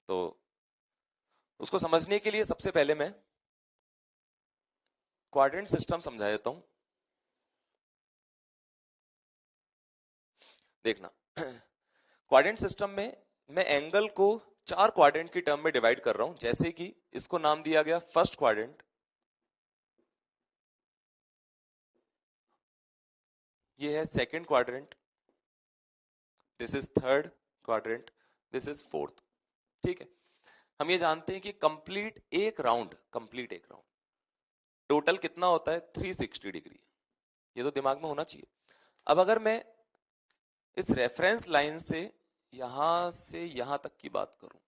तो उसको समझने के लिए सबसे पहले मैं क्वाड्रेंट सिस्टम समझा देता हूं। देखना, क्वाड्रेंट सिस्टम में मैं एंगल को 4 क्वाड्रेंट की टर्म में डिवाइड कर रहा हूं। जैसे कि इसको नाम दिया गया फर्स्ट क्वाड्रेंट, ये है second quadrant, this is third quadrant, this is fourth. ठीक है, हम ये जानते हैं कि कंप्लीट एक राउंड टोटल कितना होता है 360 डिग्री। ये तो दिमाग में होना चाहिए। अब अगर मैं इस रेफरेंस लाइन से यहां तक की बात करूं,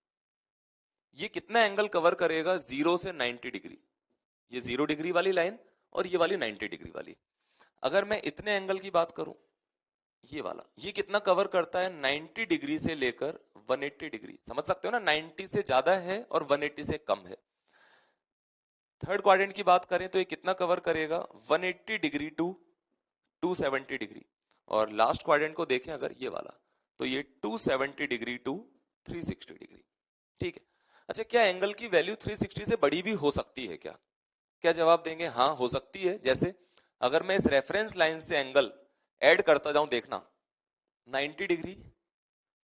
ये कितना एंगल कवर करेगा 0 से 90 डिग्री। ये 0 डिग्री वाली लाइन और ये वाली 90 डिग्री वाली। अगर मैं इतने एंगल की बात करूं, ये वाला, ये कितना कवर करता है 90 डिग्री से लेकर 180 डिग्री। समझ सकते हो ना, 90 से ज्यादा है और 180 से कम है। थर्ड क्वाड्रेंट की बात करें तो ये कितना कवर करेगा 180 डिग्री टू 270 डिग्री। और लास्ट क्वाड्रेंट को देखें अगर, ये वाला, तो ये 270 डिग्री टू 360 डिग्री। ठीक है, अच्छा क्या एंगल की वैल्यू 360 से बड़ी भी हो सकती है क्या? क्या जवाब देंगे? हाँ हो सकती है। जैसे अगर मैं इस रेफरेंस लाइन से एंगल ऐड करता जाऊं, देखना 90 डिग्री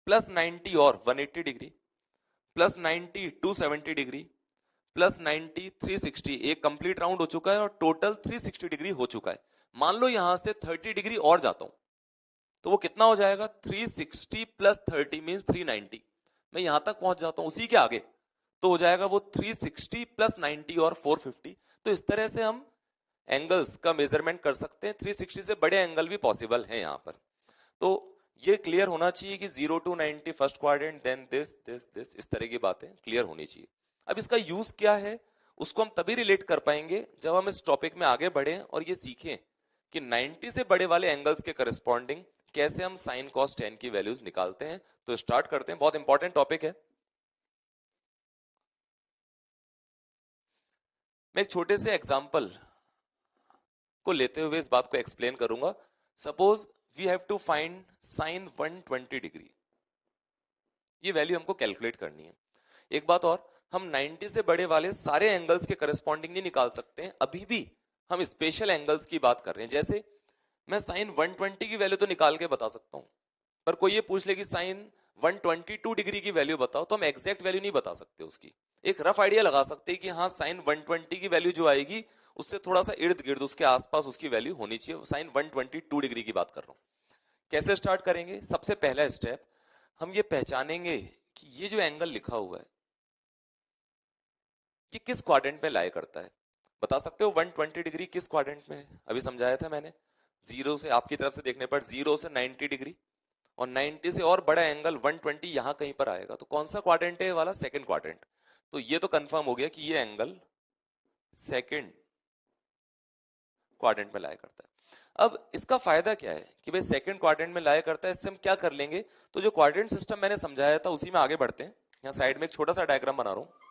प्लस 90 और 180 डिग्री प्लस 90 270 डिग्री प्लस 90 360, एक कंप्लीट राउंड हो चुका है और टोटल 360 डिग्री हो चुका है। मान लो यहां से 30 डिग्री और जाता हूं तो वो कितना हो जाएगा 360 प्लस 30 मीन 390। मैं यहां तक पहुंच जाता हूं, उसी के आगे तो हो जाएगा वो 360 प्लस 90 और 450। तो इस तरह से हम एंगल्स का मेजरमेंट कर सकते हैं। 360 से बड़े एंगल भी पॉसिबल हैं यहां पर। तो ये क्लियर होना चाहिए कि 0 to 90 first quadrant, then this this this, इस तरह की बातें क्लियर होनी चाहिए। अब इसका यूज क्या है उसको हम तभी रिलेट कर पाएंगे जब हम इस टॉपिक में आगे बढ़े और ये सीखें कि 90 से बड़े वाले एंगल्स के करस्पॉन्डिंग कैसे हम साइन कॉस टेन की वैल्यूज निकालते हैं। तो स्टार्ट करते हैं, बहुत इंपॉर्टेंट टॉपिक है। मैं एक छोटे से एग्जांपल को लेते हुए इस बात को एक्सप्लेन करूंगा। Suppose we have to find sine 120 degree, ये वैल्यू हमको कैलकुलेट करनी है। एक बात और, हम 90 से बड़े वाले सारे एंगल्स के करस्पॉन्डिंग नहीं निकाल सकते हैं, अभी भी हम स्पेशल एंगल्स की बात कर रहे हैं। जैसे मैं साइन 120 की वैल्यू तो निकाल के बता सकता हूं, पर कोई ये पूछ ले कि साइन 122 डिग्री की वैल्यू बताओ, तो हम एग्जैक्ट वैल्यू नहीं बता सकते उसकी। एक रफ आइडिया लगा सकते हैं कि हाँ साइन 120 की वैल्यू जो आएगी उससे थोड़ा सा इर्द गिर्द उसके आसपास उसकी वैल्यू होनी चाहिए। साइन 122 डिग्री की बात कर रहा हूं। कैसे स्टार्ट करेंगे? सबसे पहला स्टेप, हम ये पहचानेंगे कि ये जो एंगल लिखा हुआ है कि किस क्वाड्रेंट में लाई करता है। बता सकते हो 120 डिग्री किस क्वाड्रेंट में है? अभी समझाया था मैंने, जीरो से आपकी तरफ से देखने पर 0 से 90 डिग्री और 90 से और बड़ा एंगल 120 यहां कहीं पर आएगा। तो कौन सा क्वाड्रेंट है ये वाला? Second quadrant. तो ये तो कंफर्म हो गया कि ये एंगल सेकंड क्वाड्रेंट में लाया करता है। अब इसका फायदा क्या है कि भाई सेकंड क्वाड्रेंट में लाया करता है, इससे हम क्या कर लेंगे, तो जो क्वाड्रेंट सिस्टम मैंने समझाया था उसी में आगे बढ़ते हैं। यहां साइड में एक छोटा सा डायग्राम बना रहा हूं।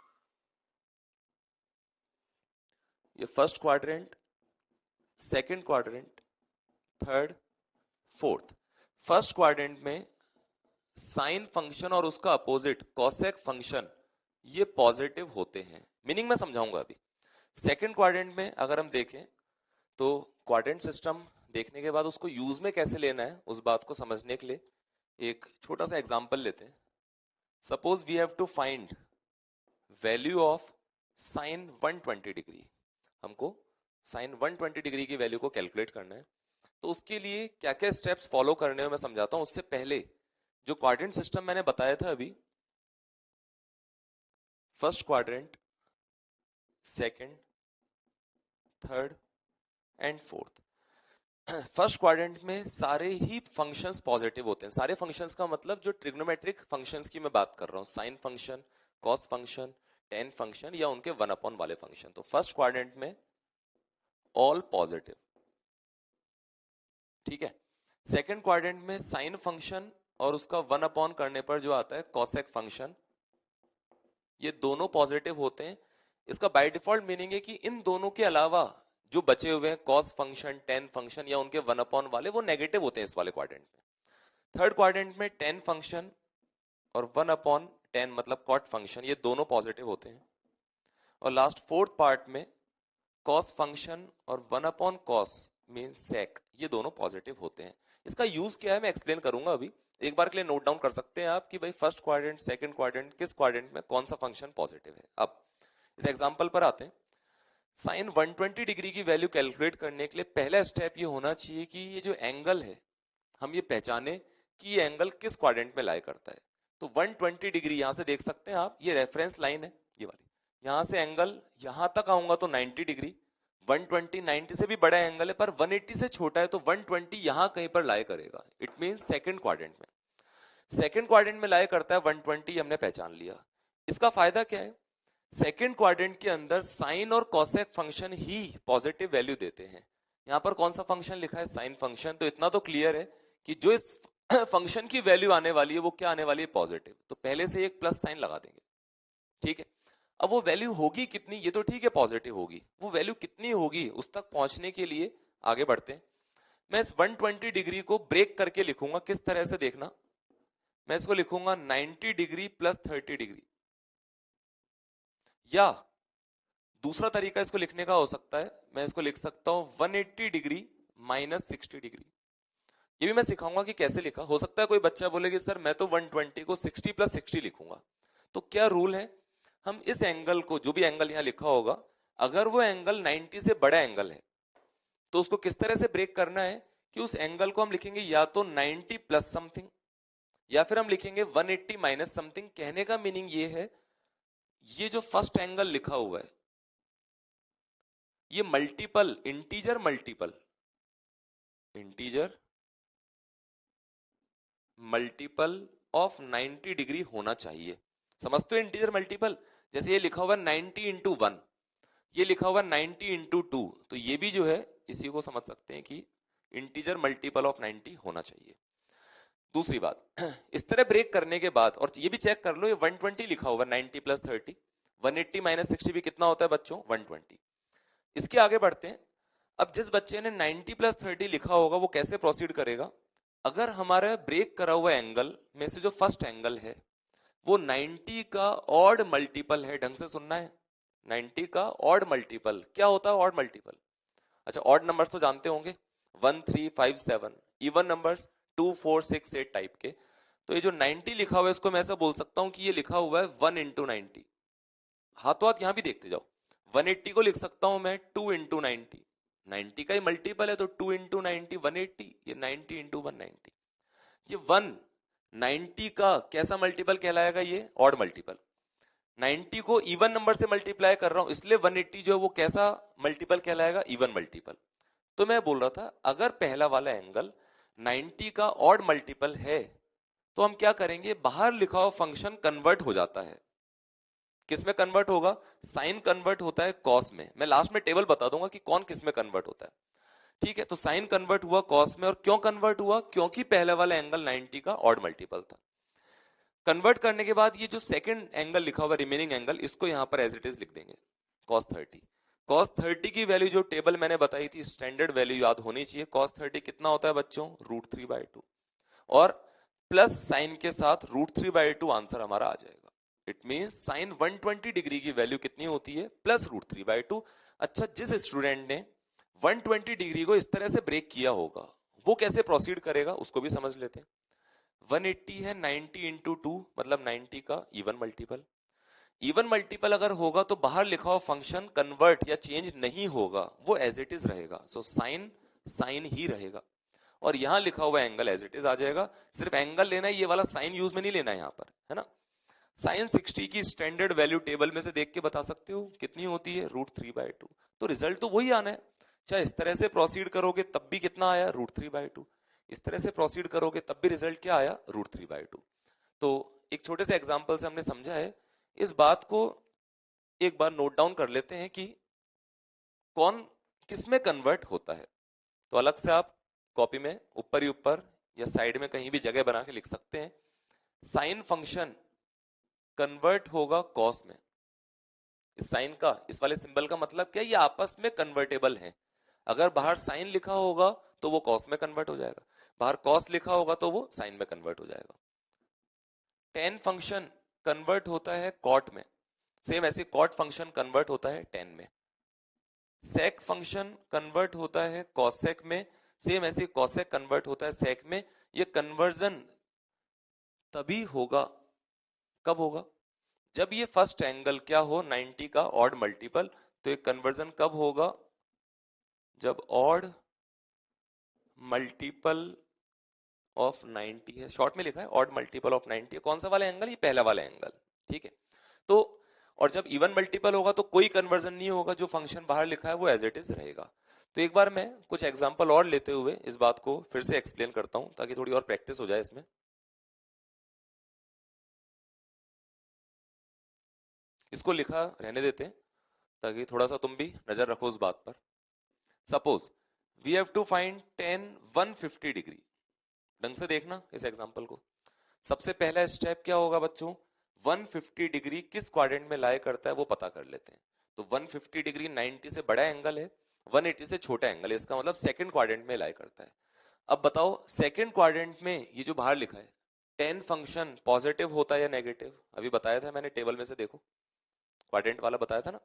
ये first quadrant, second quadrant, third, fourth. First quadrant में साइन फंक्शन और उसका अपोजिट कॉसेक फंक्शन ये पॉजिटिव होते हैं। मीनिंग मैं समझाऊंगा अभी। सेकंड क्वाड्रेंट में अगर हम देखें तो क्वाड्रेंट सिस्टम देखने के बाद उसको यूज में कैसे लेना है उस बात को समझने के लिए एक छोटा सा एग्जांपल लेते हैं। Suppose we have to find value of sine 120 degree. हमको साइन 120 डिग्री की वैल्यू को कैलकुलेट करना है। तो उसके लिए क्या क्या स्टेप्स फॉलो करने हैं मैं समझाता हूं। उससे पहले जो क्वाड्रेंट सिस्टम मैंने बताया था अभी, first quadrant, second, third and fourth. First quadrant में सारे ही फंक्शंस पॉजिटिव होते हैं। सारे फंक्शंस का मतलब जो ट्रिग्नोमेट्रिक फंक्शंस की मैं बात कर रहा हूं, sine function, cos function, ten function या उनके 1 वाले फंक्शन। तो फर्स्ट क्वाड्रेंट में ऑल पॉजिटिव, ठीक है। सेकंड क्वाड्रेंट में साइन फंक्शन और उसका 1 करने पर जो आता है कॉसेक फंक्शन, ये दोनों पॉजिटिव होते हैं। इसका बाय डिफॉल्ट मीनिंग है कि इन दोनों के अलावा जो बचे हुए हैं कॉस फंक्शन, टेन फंक्शन या उनके 1 वाले, वो नेगेटिव होते हैं इस वाले क्वाड्रेंट में। थर्ड क्वाड्रेंट में टेन फंक्शन और 1 टेन मतलब कॉट फंक्शन, ये दोनों पॉजिटिव होते हैं। और लास्ट फोर्थ पार्ट में कॉस फंक्शन और 1 अपॉन कॉस मीन सेक, ये दोनों पॉजिटिव होते हैं। इसका यूज क्या है मैं एक्सप्लेन करूंगा अभी। एक बार के लिए नोट डाउन कर सकते हैं आप कि भाई फर्स्ट क्वाड्रेंट, सेकंड क्वाड्रेंट, किस क्वाड्रेंट में कौन सा फंक्शन पॉजिटिव है। अब इस एग्जांपल पर आते हैं। साइन 120 डिग्री की वैल्यू कैलकुलेट करने के लिए पहला स्टेप ये होना चाहिए कि ये जो एंगल है हम ये पहचाने कि ये एंगल किस क्वाड्रेंट में लाई करता है। तो 120 डिग्री यहां से देख सकते हैं आप, ये रेफरेंस लाइन है ये वाली। यहां से एंगल यहां तक आऊंगा तो 90 डिग्री। 120 90 से भी बड़ा एंगल है पर 180 से छोटा है, तो 120 यहां कहीं पर लाई करेगा। इट मींस सेकंड क्वाड्रेंट में। सेकंड क्वाड्रेंट में लाई करता है 120, हमने पहचान लिया। इसका फायदा क्या है, सेकंड क्वाड्रेंट के अंदर साइन और कॉसेक फंक्शन ही पॉजिटिव वैल्यू देते हैं। यहां पर कौन सा फंक्शन लिखा है, साइन फंक्शन। तो इतना तो क्लियर है कि जो इस फंक्शन की वैल्यू आने वाली है वो क्या आने वाली है, पॉजिटिव। तो पहले से एक प्लस साइन लगा देंगे, ठीक है। अब वो वैल्यू होगी कितनी, ये तो ठीक है पॉजिटिव होगी, वो वैल्यू कितनी होगी उस तक पहुंचने के लिए आगे बढ़ते हैं। मैं इस 120 डिग्री को ब्रेक करके लिखूंगा, किस तरह से देखना। मैं इसको लिखूंगा 90 डिग्री प्लस 30 डिग्री, या दूसरा तरीका इसको लिखने का हो सकता है, मैं इसको लिख सकता हूं 180 डिग्री माइनस 60 डिग्री। ये भी मैं सिखाऊंगा कि कैसे लिखा। हो सकता है कोई बच्चा बोले कि सर मैं तो 120 को 60 प्लस 60 लिखूंगा। तो क्या रूल है, हम इस एंगल को, जो भी एंगल यहां लिखा होगा, अगर वो एंगल 90 से बड़ा एंगल है तो उसको किस तरह से ब्रेक करना है कि उस एंगल को हम लिखेंगे या तो 90 प्लस समथिंग या फिर हम लिखेंगे 180 माइनस समथिंग। कहने का मीनिंग ये है, ये जो फर्स्ट एंगल लिखा हुआ है ये multiple, integer multiple, integer multiple of 90 degree होना चाहिए। समझते हो इंटीजर मल्टीपल, जैसे ये लिखा हुआ 90 इंटू 1, ये लिखा हुआ 90 इंटू 2, तो ये भी जो है इसी को समझ सकते हैं कि इंटीजर मल्टीपल ऑफ 90 होना चाहिए। दूसरी बात, इस तरह ब्रेक करने के बाद, और ये भी चेक कर लो, ये 120 लिखा हुआ 90 प्लस 30, 180 माइनस 60 भी कितना होता है बच्चों, 120। इसके आगे बढ़ते हैं। अब जिस बच्चे ने 90 प्लस 30 लिखा होगा वो कैसे प्रोसीड करेगा, अगर हमारा ब्रेक करा हुआ एंगल में से जो फर्स्ट एंगल है वो 90 का ऑड मल्टीपल है, ढंग से सुनना है, 90 का ऑड मल्टीपल। क्या होता है ऑड मल्टीपल, अच्छा ऑड नंबर्स तो जानते होंगे, 1 3 5 7, इवन नंबर्स 2 4 6 8 टाइप के। तो ये जो 90 लिखा हुआ है इसको मैं ऐसा बोल सकता हूं कि ये लिखा हुआ है 1 इंटू 90। हाथों हाथ यहां भी देखते जाओ, 180 को लिख सकता हूं मैं 2 इंटू 90, 90 का ही मल्टीपल है तो 2 इंटू 90 180, ये 90 इंटू 190। ये 1 90 का कैसा मल्टीपल कहलाएगा, ये ऑड मल्टीपल। 90 को इवन नंबर से मल्टीप्लाई कर रहा हूं इसलिए 180 जो है वो कैसा मल्टीपल कहलाएगा, इवन मल्टीपल। तो मैं बोल रहा था अगर पहला वाला एंगल 90 का ऑड मल्टीपल है तो हम क्या करेंगे, बाहर लिखा हुआ फंक्शन कन्वर्ट हो जाता है। किस में कन्वर्ट होगा, साइन कन्वर्ट होता है कॉस में। मैं लास्ट में टेबल बता दूंगा कि कौन किस में कन्वर्ट होता है, ठीक है। तो साइन कन्वर्ट हुआ कॉस में, और क्यों कन्वर्ट हुआ, क्योंकि पहले वाला एंगल 90 का ऑड मल्टीपल था। कन्वर्ट करने के बाद ये जो सेकंड एंगल लिखा हुआ रिमेनिंग एंगल, इसको यहां पर एज इट इज लिख देंगे cos 30। cos 30 की वैल्यू जो टेबल मैंने बताई थी, स्टैंडर्ड वैल्यू याद होनी चाहिए। cos 30 कितना होता है बच्चों, √3/2, और प्लस साइन के साथ √3/2 आंसर हमारा आ जाएगा। इट मींस साइन 120 डिग्री की वैल्यू कितनी होती है, प्लस √3/2। अच्छा, जिस स्टूडेंट ने 120 डिग्री को इस तरह से ब्रेक किया होगा वो कैसे प्रोसीड करेगा उसको भी समझ लेते हैं। 180 है 90 इंटू 2 मतलब 90 का इवन मल्टीपल। इवन मल्टीपल अगर होगा तो बाहर लिखा हुआ फंक्शन कन्वर्ट या चेंज नहीं होगा, वो एज इट इज रहेगा। सो साइन साइन ही रहेगा, और यहां लिखा हुआ एंगल एज इट इज आ जाएगा। सिर्फ एंगल लेना है, ये वाला साइन यूज में नहीं लेना है यहां पर, है ना। साइन 60 की स्टैंडर्ड वैल्यू टेबल में से देख के बता सकते हो कितनी होती है, √3/2। तो रिजल्ट तो वही आना है, चाहे इस तरह से प्रोसीड करोगे तब भी कितना आया, √3/2। इस तरह से प्रोसीड करोगे तब भी रिजल्ट क्या आया, √3/2। तो एक छोटे से एग्जांपल से हमने समझा है। इस बात को एक बार नोट डाउन कर लेते हैं कि कौन किस में कन्वर्ट होता है। तो अलग से आप कॉपी में ऊपर ही ऊपर या साइड में कहीं भी जगह बना के लिख सकते हैं, साइन फंक्शन कन्वर्ट होगा कॉस में। इस साइन का, इस वाले सिंबल का मतलब क्या है, ये आपस में कन्वर्टेबल है। अगर बाहर साइन लिखा होगा तो वो कॉस में कन्वर्ट हो जाएगा, बाहर कॉस लिखा होगा तो वो साइन में कन्वर्ट हो जाएगा। टेन फंक्शन कन्वर्ट होता है कॉट में, सेम ऐसे कॉट फंक्शन कन्वर्ट होता है टेन में, सेक फंक्शन कन्वर्ट होता है कॉसेक में, सेम ऐसे कॉसेक कन्वर्ट होता है सेक में। ये कन्वर्जन तभी होगा, कब होगा, जब ये फर्स्ट एंगल क्या हो 90 का ऑड मल्टीपल। तो ये कन्वर्जन कब होगा, जब ऑड मल्टीपल ऑफ 90 है, शॉर्ट में लिखा है ऑड मल्टीपल ऑफ 90 है। कौन सा वाला एंगल, ये पहला वाला एंगल, ठीक है। तो और जब इवन मल्टीपल होगा तो कोई कन्वर्जन नहीं होगा, जो फंक्शन बाहर लिखा है वो एज इट इज रहेगा। तो एक बार मैं कुछ एग्जांपल और लेते हुए इस बात को फिर से एक्सप्लेन करता हूं ताकि थोड़ी और प्रैक्टिस हो जाए इसमें। इसको लिखा रहने देते हैं ताकि थोड़ा सा तुम भी नजर रखो उस बात पर। Suppose we have to find tan 150 degree. ढंग से देखना इस एग्जांपल को। सबसे पहला स्टेप क्या होगा बच्चों, 150 डिग्री किस क्वाड्रेंट में लाई करता है वो पता कर लेते हैं। तो 150 डिग्री 90 से बड़ा एंगल है, 180 से छोटा एंगल है, इसका मतलब सेकंड क्वाड्रेंट में लाई करता है। अब बताओ सेकंड क्वाड्रेंट में ये जो बाहर लिखा है टेन फंक्शन पॉजिटिव होता है या नेगेटिव, अभी बताया था मैंने टेबल में से, देखो क्वाड्रेंट वाला बताया था ना।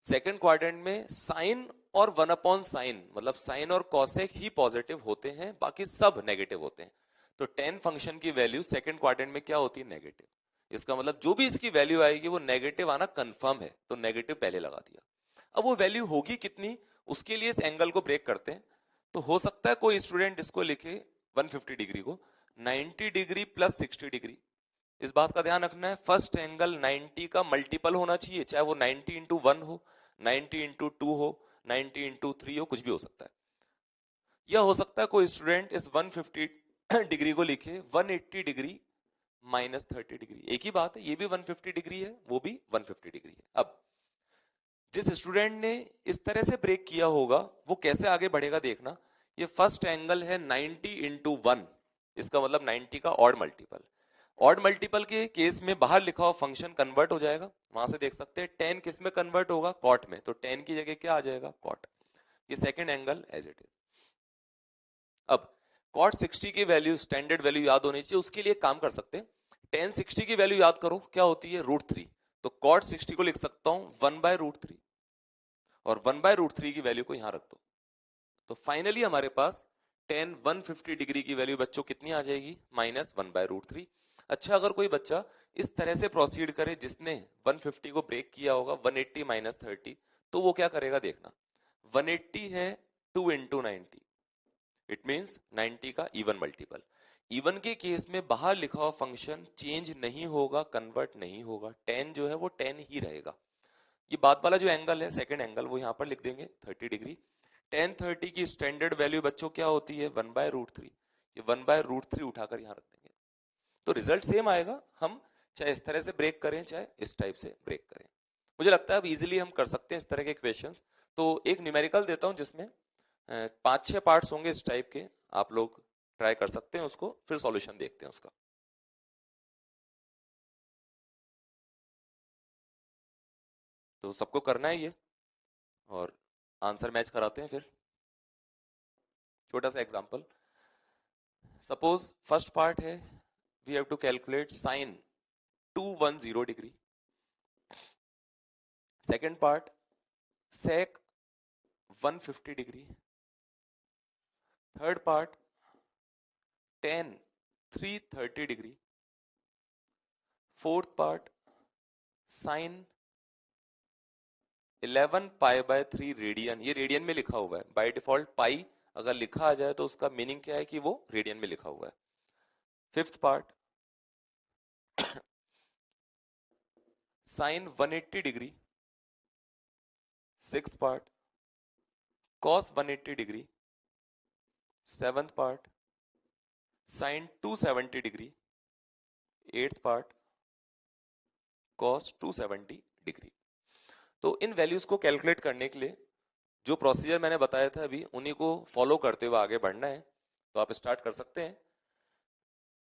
सेकंड क्वाड्रेंट में साइन और 1/साइन मतलब साइन और कॉसेक ही पॉजिटिव होते हैं, बाकी सब नेगेटिव होते हैं। तो टेन फंक्शन की वैल्यू सेकंड क्वाड्रेंट में क्या होती है, नेगेटिव। इसका मतलब जो भी इसकी वैल्यू आएगी वो नेगेटिव आना कंफर्म है, तो नेगेटिव पहले लगा दिया। अब वो वैल्यू होगी कितनी, उसके लिए इस एंगल को ब्रेक करते हैं। तो हो सकता है कोई स्टूडेंट इसको लिखे 150 डिग्री को 90 डिग्री प्लस 60 डिग्री। इस बात का ध्यान रखना है फर्स्ट एंगल 90 का मल्टीपल होना चाहिए, चाहे वो 90 इंटू 1 हो, 90 इंटू 2 हो, 90 इंटू 3 हो, कुछ भी हो सकता है। यह हो सकता है कोई स्टूडेंट इस 150 डिग्री को लिखे 180 डिग्री माइनस 30 डिग्री। एक ही बात है, ये भी 150 डिग्री है, वो भी 150 डिग्री है। अब जिस स्टूडेंट ने इस तरह से ब्रेक किया होगा वो कैसे आगे बढ़ेगा देखना। ये फर्स्ट एंगल है 90 इंटू 1, इसका मतलब 90 का ऑड मल्टीपल। ऑड मल्टीपल के केस में बाहर लिखा हुआ फंक्शन कन्वर्ट हो जाएगा, वहां से देख सकते हैं 10 किस में कन्वर्ट होगा, कॉट में। तो 10 की जगह क्या आ जाएगा, कॉट। ये second angle as it is. अब कॉट 60 की वैल्यू स्टैंडर्ड वैल्यू याद होनी चाहिए, उसके लिए काम कर सकते हैं। 1060 की वैल्यू याद करो क्या होती है, √3। तो कॉट 60 को लिख सकता हूं 1/√3 और 1/√3 की वैल्यू को यहां रख दो। तो फाइनली हमारे पास टेन 150 डिग्री की वैल्यू बच्चों कितनी आ जाएगी, -1/√3। अच्छा अगर कोई बच्चा इस तरह से प्रोसीड करे जिसने 150 को ब्रेक किया होगा 180 माइनस 30, तो वो क्या करेगा देखना। 180 है 2 इंटू 90, इट मीन्स 90 का इवन मल्टीपल। इवन के केस में बाहर लिखा हुआ फंक्शन चेंज नहीं होगा, कन्वर्ट नहीं होगा, 10 जो है वो 10 ही रहेगा। ये बात वाला जो एंगल है सेकंड एंगल वो यहां पर लिख देंगे 30 डिग्री। 1030 की स्टैंडर्ड वैल्यू बच्चों क्या होती है, 1/√3। ये 1/√3 उठाकर यहां रख देंगे, तो रिजल्ट सेम आएगा। हम चाहे इस तरह से ब्रेक करें चाहे इस टाइप से ब्रेक करें। मुझे लगता है अब इजीली हम कर सकते हैं इस तरह के क्वेश्चंस। तो एक न्यूमेरिकल देता हूं जिसमें 5-6 पार्ट्स होंगे इस टाइप के, आप लोग ट्राई कर सकते हैं उसको, फिर सॉल्यूशन देखते हैं उसका। तो सबको करना है ये, और आंसर मैच कराते हैं फिर। छोटा सा एग्जांपल, सपोज फर्स्ट पार्ट है we have to calculate sine 210 degree. Second part sec 150 degree. Third part tan 330 degree. Fourth part sine 11π/3 radian. ये रेडियन में लिखा हुआ है, बाय डिफॉल्ट पाई अगर लिखा आ जाए तो उसका मीनिंग क्या है कि वो रेडियन में लिखा हुआ है। Fifth part sine 180 degree. Sixth part cos 180 degree. Seventh part sine 270 degree. Eighth part cos 270 degree. तो इन वैल्यूज को कैलकुलेट करने के लिए जो प्रोसीजर मैंने बताया था अभी उन्हीं को फॉलो करते हुए आगे बढ़ना है। तो आप स्टार्ट कर सकते हैं।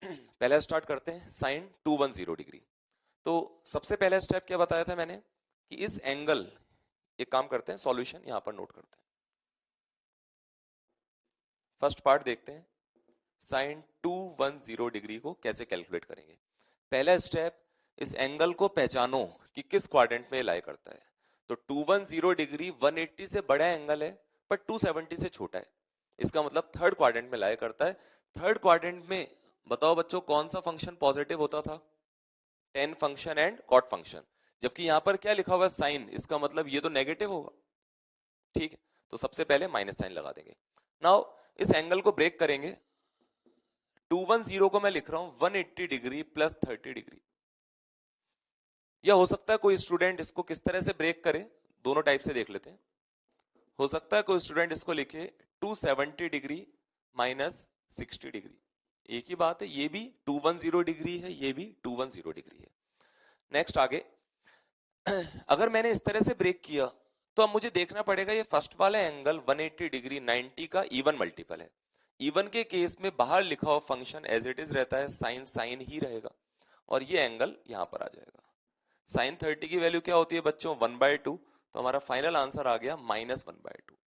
पहला स्टार्ट करते हैं साइन 210 डिग्री। तो सबसे पहला स्टेप क्या बताया था मैंने कि इस एंगल, एक काम करते हैं सॉल्यूशन यहां पर नोट करते हैं। फर्स्ट पार्ट देखते हैं साइन 210 डिग्री को कैसे कैलकुलेट करेंगे। पहला स्टेप इस एंगल को पहचानो कि किस क्वाड्रेंट में लाई करता है। तो 210 डिग्री 180 से बड़ा एंगल है पर 270 से छोटा है, इसका मतलब थर्ड क्वाड्रेंट में लाई करता है। थर्ड क्वाड्रेंट में बताओ बच्चों कौन सा फंक्शन पॉजिटिव होता था? Tan function and cot function. जबकि यहां पर क्या लिखा हुआ है साइन, इसका मतलब ये तो नेगेटिव होगा। ठीक है, तो सबसे पहले माइनस साइन लगा देंगे। नाउ इस एंगल को ब्रेक करेंगे। 210 को मैं लिख रहा हूं 180 डिग्री प्लस 30 डिग्री। या हो सकता है कोई स्टूडेंट इसको किस तरह से ब्रेक करे, दोनों टाइप से देख लेते हैं। हो सकता है कोई स्टूडेंट इसको लिखे 270 डिग्री माइनस 60 डिग्री। एक ही बात है, ये भी 210 डिग्री है, ये भी 210 डिग्री है। नेक्स्ट आगे अगर मैंने इस तरह से ब्रेक किया तो अब मुझे देखना पड़ेगा ये फर्स्ट वाला एंगल 180 डिग्री 90 का इवन मल्टीपल है। इवन के केस में बाहर लिखा हुआ फंक्शन एज इट इज रहता है, साइन साइन ही रहेगा और ये एंगल यहां पर आ जाएगा। साइन 30 की वैल्यू क्या होती है बच्चों? 1/2। तो हमारा फाइनल आंसर आ गया -1/2।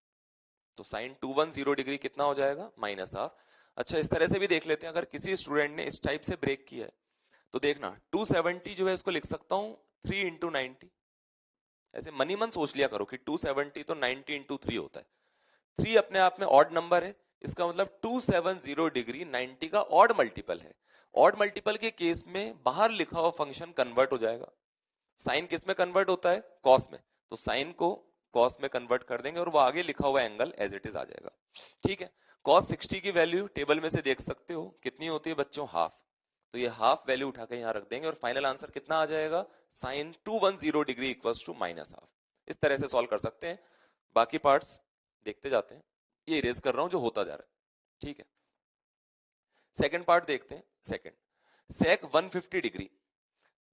तो साइन 210 डिग्री कितना हो जाएगा? -हाफ। अच्छा इस तरह से भी देख लेते हैं, अगर किसी स्टूडेंट ने इस टाइप से ब्रेक किया है तो देखना 270 जो है इसको लिख सकता हूं 3 इंटू 90। ऐसे मनी मन सोच लिया करो कि 270 तो 90 इंटू 3 होता है। 3 अपने आप में ऑड नंबर है, इसका मतलब 270 डिग्री 90 का ऑड मल्टीपल है। ऑड मल्टीपल के केस में बाहर लिखा हुआ फंक्शन कन्वर्ट हो जाएगा। साइन किस में कन्वर्ट होता है? कॉस में। तो साइन को कॉस में कन्वर्ट कर देंगे और वो आगे लिखा हुआ एंगल एज इट इज आ जाएगा। ठीक है, कॉस 60 की वैल्यू टेबल में से देख सकते हो कितनी होती है बच्चों? हाफ। तो ये हाफ वैल्यू उठा के यहां रख देंगे और फाइनल आंसर कितना आ जाएगा? Sine 210 degree equals to -half. इस तरह से सॉल्व कर सकते हैं। बाकी पार्ट्स देखते जाते हैं, ये इरेज कर रहा हूं जो होता जा रहा है। ठीक है, सेकंड पार्ट देखते हैं। सेकंड, सेक 150 डिग्री।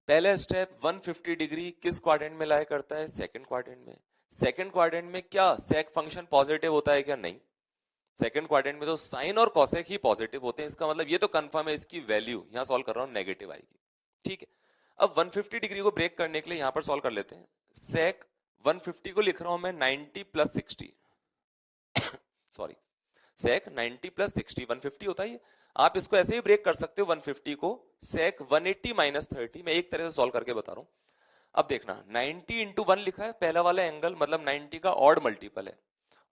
पहला स्टेप 150 डिग्री किस क्वाड्रेंट में लाई करता है? सेकंड क्वाड्रेंट में। सेकंड क्वाड्रेंट में क्या सेक फंक्शन पॉजिटिव होता है क्या? नहीं। सेकंड क्वाड्रेंट में तो साइन और कॉसेक ही पॉजिटिव होते हैं, इसका मतलब ये तो कंफर्म है इसकी वैल्यू यहां सॉल्व कर रहा हूं नेगेटिव आएगी। ठीक है, अब 150 डिग्री को ब्रेक करने के लिए यहां पर सॉल्व कर लेते हैं। सेक 150 को लिख रहा हूं मैं 90 प्लस 60। सॉरी, सेक 90 प्लस 60 150 होता है। आप इसको ऐसे ही ब्रेक कर सकते हो 150 को सेक 180 माइनस 30। मैं एक तरह से सॉल्व करके बता रहा हूं। अब देखना 90 इंटू 1 लिखा है, पहला वाला एंगल मतलब 90 का ऑड मल्टीपल है।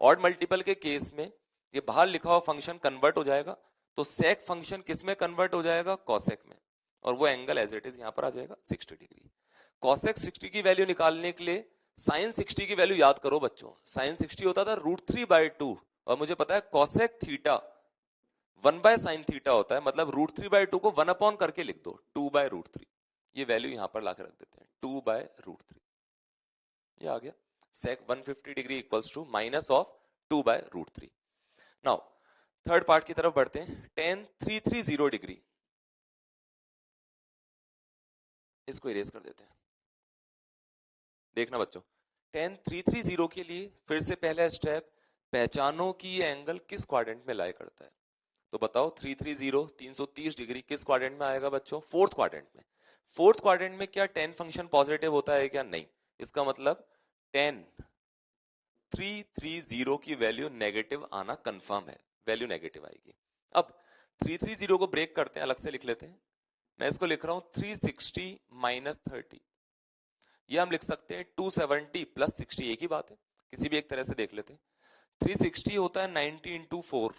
ऑड मल्टीपल के केस में ये बाहर लिखा हुआ फंक्शन कन्वर्ट हो जाएगा। तो सेक फंक्शन किस में कन्वर्ट हो जाएगा? कॉसेक में। और वो एंगल एज इट इज यहां पर आ जाएगा 60 डिग्री। कॉसेक 60 की वैल्यू निकालने के लिए साइन 60 की वैल्यू याद करो बच्चों। साइन 60 होता था √3/2 और मुझे पता है कॉसेक थीटा 1/sin थीटा होता है, मतलब √3/2 को 1 करके लिख दो 2/√3। ये वैल्यू यहां पर लाके रख देते हैं 2/√3। ये आ गया sec 150 degree equals to minus of 2/√3। Now third part की तरफ बढ़ते हैं। tan 330 डिग्री, इसको इरेज कर देते हैं। देखना बच्चों, tan 330 के लिए फिर से पहला स्टेप पहचानो कि ये एंगल किस क्वाड्रेंट में लाई करता है। तो बताओ 330 330 डिग्री किस क्वाड्रेंट में आएगा बच्चों? फोर्थ क्वाड्रेंट में। फोर्थ क्वाड्रेंट में क्या tan फंक्शन पॉजिटिव होता है क्या? नहीं। इसका मतलब tan 330 की वैल्यू नेगेटिव आना कंफर्म है, वैल्यू नेगेटिव आएगी। अब 330 को ब्रेक करते हैं, अलग से लिख लेते हैं। मैं इसको लिख रहा हूं 360 माइनस 30। ये हम लिख सकते हैं 270 प्लस 60, एक ही बात है, किसी भी एक तरह से देख लेते हैं। 360 होता है 90 इंटू 4।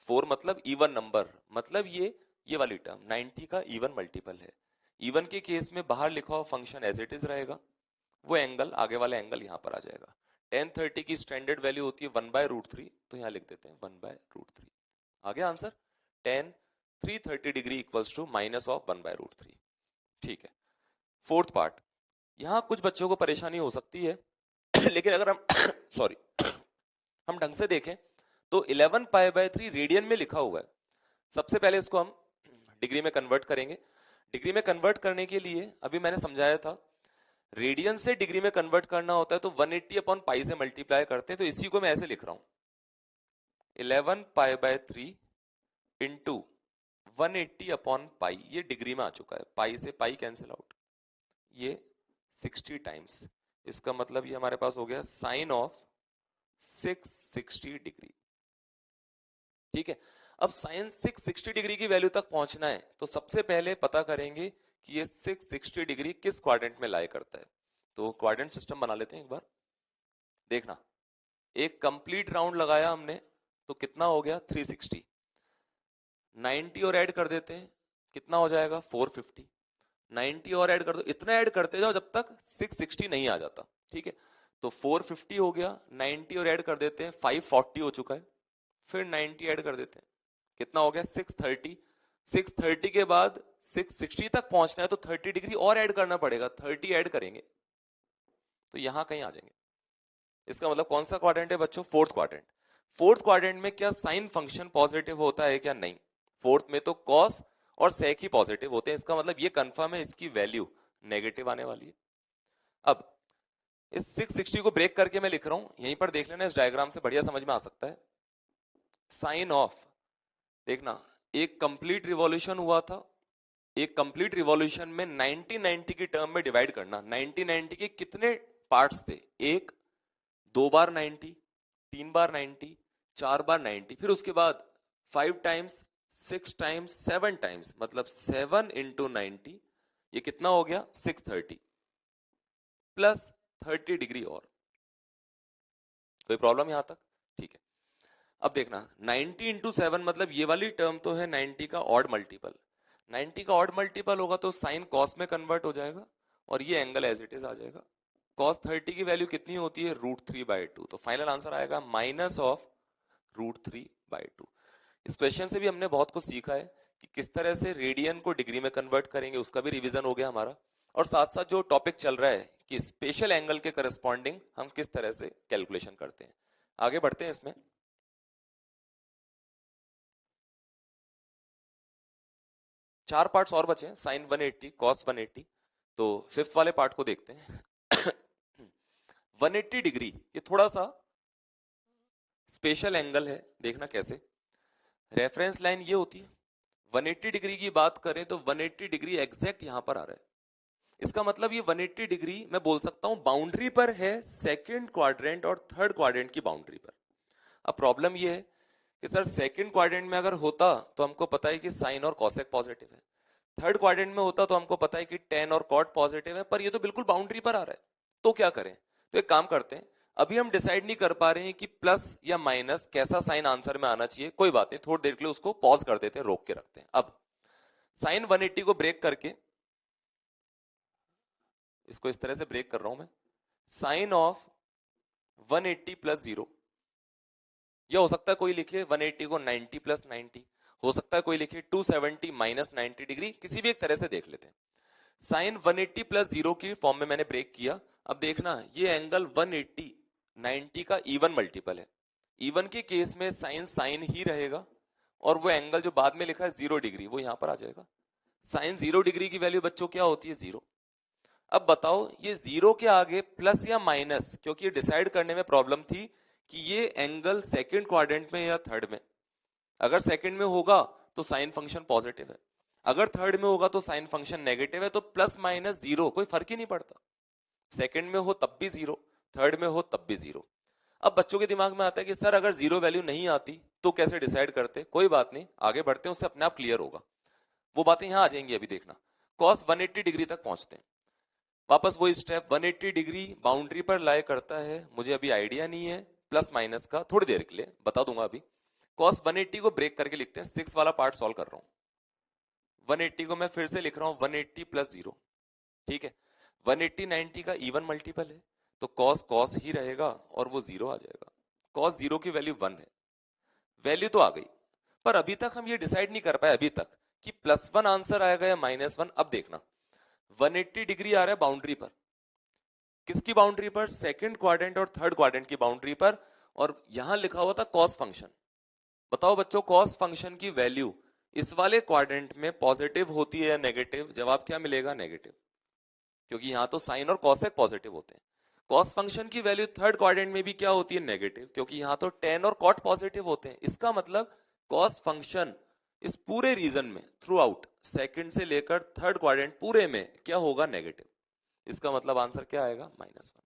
4 मतलब इवन नंबर, मतलब ये वाली टर्म 90 का इवन मल्टीपल है। इवन के केस में बाहर लिखा हुआ फंक्शन एज इट इज रहेगा, वो एंगल आगे वाला एंगल यहां पर आ जाएगा। tan 30 की स्टैंडर्ड वैल्यू होती है 1/√3, तो यहां लिख देते हैं 1/√3। आ गया answer, tan 330 degree equals to minus of 1/√3। ठीक है, फोर्थ पार्ट। यहां कुछ बच्चों को परेशानी हो सकती है लेकिन अगर हम सॉरी हम ढंग से देखें तो 11π/3 रेडियन में लिखा हुआ है। सबसे पहले इसको हम डिग्री में कन्वर्ट करेंगे। डिग्री में कन्वर्ट करने के लिए अभी मैंने समझाया था, रेडियन से डिग्री में कन्वर्ट करना होता है तो 180 अपॉन पाई से मल्टीप्लाई करते हैं। तो इसी को मैं ऐसे लिख रहा हूं 11π/3 इंटू 180 अपॉन पाई। ये डिग्री में आ चुका है, पाई से पाई कैंसिल आउट, ये 60 टाइम्स। इसका मतलब ये हमारे पास हो गया साइन ऑफ 660 डिग्री। ठीक है, अब साइन 660 डिग्री की वैल्यू तक पहुंचना है तो सबसे पहले पता करेंगे कि ये 660 डिग्री किस क्वाड्रेंट में लाई करता है। तो क्वाड्रेंट सिस्टम बना लेते हैं एक बार। देखना, एक कंप्लीट राउंड लगाया हमने तो कितना हो गया 360, 90 और ऐड कर देते हैं, कितना हो जाएगा 450, 90 और ऐड कर दो, इतना ऐड करते जाओ जब तक 660 नहीं आ जाता। ठीक है, तो 450 हो गया, 90 और ऐड कर देते हैं, 540 हो चुका है, फिर 90 ऐड कर देते हैं, कितना हो गया 630, 630 के बाद 660 तक पहुंचना है तो 30 डिग्री और ऐड करना पड़ेगा, 30 ऐड करेंगे तो यहां कहीं आ जाएंगे। इसका मतलब कौन सा क्वाड्रेंट है बच्चों, फोर्थ क्वाड्रेंट। फोर्थ क्वाड्रेंट में क्या साइन फंक्शन पॉजिटिव होता है क्या, नहीं। फोर्थ में तो कॉस और सेक ही पॉजिटिव होते हैं, इसका मतलब ये कंफर्म है इसकी वैल्यू नेगेटिव आने वाली है। अब इस 660 को ब्रेक करके मैं लिख रहा हूं, यहीं पर देख लेना, इस डायग्राम से बढ़िया समझ में आ सकता है। साइन ऑफ, देखना एक कंप्लीट रिवॉल्यूशन हुआ था, एक कंप्लीट रिवॉल्यूशन में 90 की टर्म में डिवाइड करना, 90 के कितने पार्ट्स थे, एक, दो बार 90, तीन बार 90, चार बार 90, फिर उसके बाद 5 टाइम्स, 6 टाइम्स, 7 टाइम्स, मतलब 7 इंटू 90, ये कितना हो गया 630 प्लस 30 डिग्री और। कोई प्रॉब्लम यहां तक, ठीक है। अब देखना 90 इंटू 7 मतलब ये वाली टर्म तो है 90 का ऑड मल्टीपल, 90 का ऑड मल्टीपल होगा तो साइन कॉस में कन्वर्ट हो जाएगा और ये एंगल एज इट इज आ जाएगा। कॉस 30 की वैल्यू कितनी होती है, √3/2, तो फाइनल आंसर आएगा माइनस ऑफ √3/2। इस क्वेश्चन से भी हमने बहुत कुछ सीखा है कि किस तरह से रेडियन को डिग्री में कन्वर्ट करेंगे, उसका भी रिवीजन हो गया हमारा, और साथ साथ जो टॉपिक चल रहा है कि स्पेशल एंगल के करस्पॉन्डिंग हम किस तरह से कैलकुलेशन करते हैं। आगे बढ़ते हैं इसमें। चार पार्ट्स और बचे हैं, साइन 180, कॉस 180, तो फिफ्थ वाले पार्ट को देखते हैं। 180 डिग्री ये थोड़ा सा स्पेशल एंगल है, देखना कैसे। रेफरेंस लाइन ये होती है, 180 डिग्री की बात करें तो 180 डिग्री एग्जैक्ट यहां पर आ रहा है, इसका मतलब ये 180 डिग्री मैं बोल सकता हूं बाउंड्री पर है, सेकंड क्वाड्रेंट और थर्ड क्वाड्रेंट की बाउंड्री पर। अब प्रॉब्लम ये है कि सर सेकंड क्वाड्रेंट में अगर होता तो हमको पता है कि साइन और कॉसेक पॉजिटिव है, थर्ड क्वाड्रेंट में होता तो हमको पता है कि टेन और कॉट पॉजिटिव है, पर ये तो बिल्कुल बाउंड्री पर आ रहा है, तो क्या करें। तो एक काम करते हैं, अभी हम डिसाइड नहीं कर पा रहे हैं कि प्लस या माइनस कैसा साइन आंसर में आना चाहिए, कोई बात नहीं, थोड़ी देर के लिए उसको पॉज कर देते हैं, रोक के रखते हैं। अब साइन 180 को ब्रेक करके, इसको इस तरह से ब्रेक कर रहा हूं मैं, साइन ऑफ 180 प्लस 0, या हो सकता है कोई लिखे 180 को 90 प्लस 90, हो सकता है कोई लिखे 270 माइनस 90 डिग्री, किसी भी एक तरह से देख लेते हैं। साइन 180 प्लस 0 की फॉर्म में मैंने ब्रेक किया। अब देखना ये एंगल 180 90 का इवन मल्टीपल है, इवन के केस में साइन साइन ही रहेगा और वो एंगल जो बाद में लिखा है 0 डिग्री वो यहां पर आ जाएगा। साइन 0 डिग्री की वैल्यू बच्चों क्या होती है, 0। अब बताओ ये 0 के आगे प्लस या माइनस, क्योंकि ये डिसाइड करने में प्रॉब्लम थी कि ये एंगल सेकंड क्वाड्रेंट में या थर्ड में, अगर सेकंड में होगा तो साइन फंक्शन पॉजिटिव है, अगर थर्ड में होगा तो साइन फंक्शन नेगेटिव है, तो प्लस माइनस 0 कोई फर्क ही नहीं पड़ता, सेकंड में हो तब भी 0, थर्ड में हो तब भी 0। अब बच्चों के दिमाग में आता है कि सर अगर 0 वैल्यू नहीं आती तो कैसे डिसाइड करते, कोई बात नहीं, आगे बढ़ते हैं, उससे अपने आप क्लियर होगा, वो बातें यहां आ जाएंगी। अभी देखना कॉस 180 डिग्री तक पहुंचते हैं, वापस वही स्टेप, 180 डिग्री बाउंड्री पर लाई करता है, मुझे अभी आइडिया नहीं है प्लस माइनस का, थोड़ी देर के लिए बता दूंगा। अभी कॉस 180 को ब्रेक करके लिखते हैं, 6 वाला पार्ट सॉल्व कर रहा हूं, 180 को मैं फिर से लिख रहा हूं 180 प्लस 0, ठीक है। 180 90 का इवन मल्टीपल है तो कॉस कॉस ही रहेगा और वो 0 आ जाएगा, कॉस 0 की वैल्यू 1 है, वैल्यू तो आ गई, पर अभी तक हम ये डिसाइड नहीं कर पाए अभी तक कि +1 आंसर आएगा या -1। अब देखना 180 डिग्री आ रहा है बाउंड्री पर, किसकी बाउंड्री पर, सेकंड क्वाड्रेंट और थर्ड क्वाड्रेंट की बाउंड्री पर, और यहां लिखा हुआ था कॉस फंक्शन। बताओ बच्चों कॉस फंक्शन की वैल्यू इस वाले क्वाड्रेंट में पॉजिटिव होती है या नेगेटिव, जवाब क्या मिलेगा, नेगेटिव, क्योंकि यहां तो साइन और कॉसेक पॉजिटिव होते हैं। कॉस फंक्शन की वैल्यू थर्ड क्वाड्रेंट में भी क्या होती है, नेगेटिव, क्योंकि यहां तो टेन और कॉट पॉजिटिव होते हैं। इसका मतलब कॉस फंक्शन इस पूरे रीजन में थ्रू आउट सेकेंड से लेकर थर्ड क्वाड्रेंट पूरे में क्या होगा, नेगेटिव, इसका मतलब आंसर क्या आएगा, -1।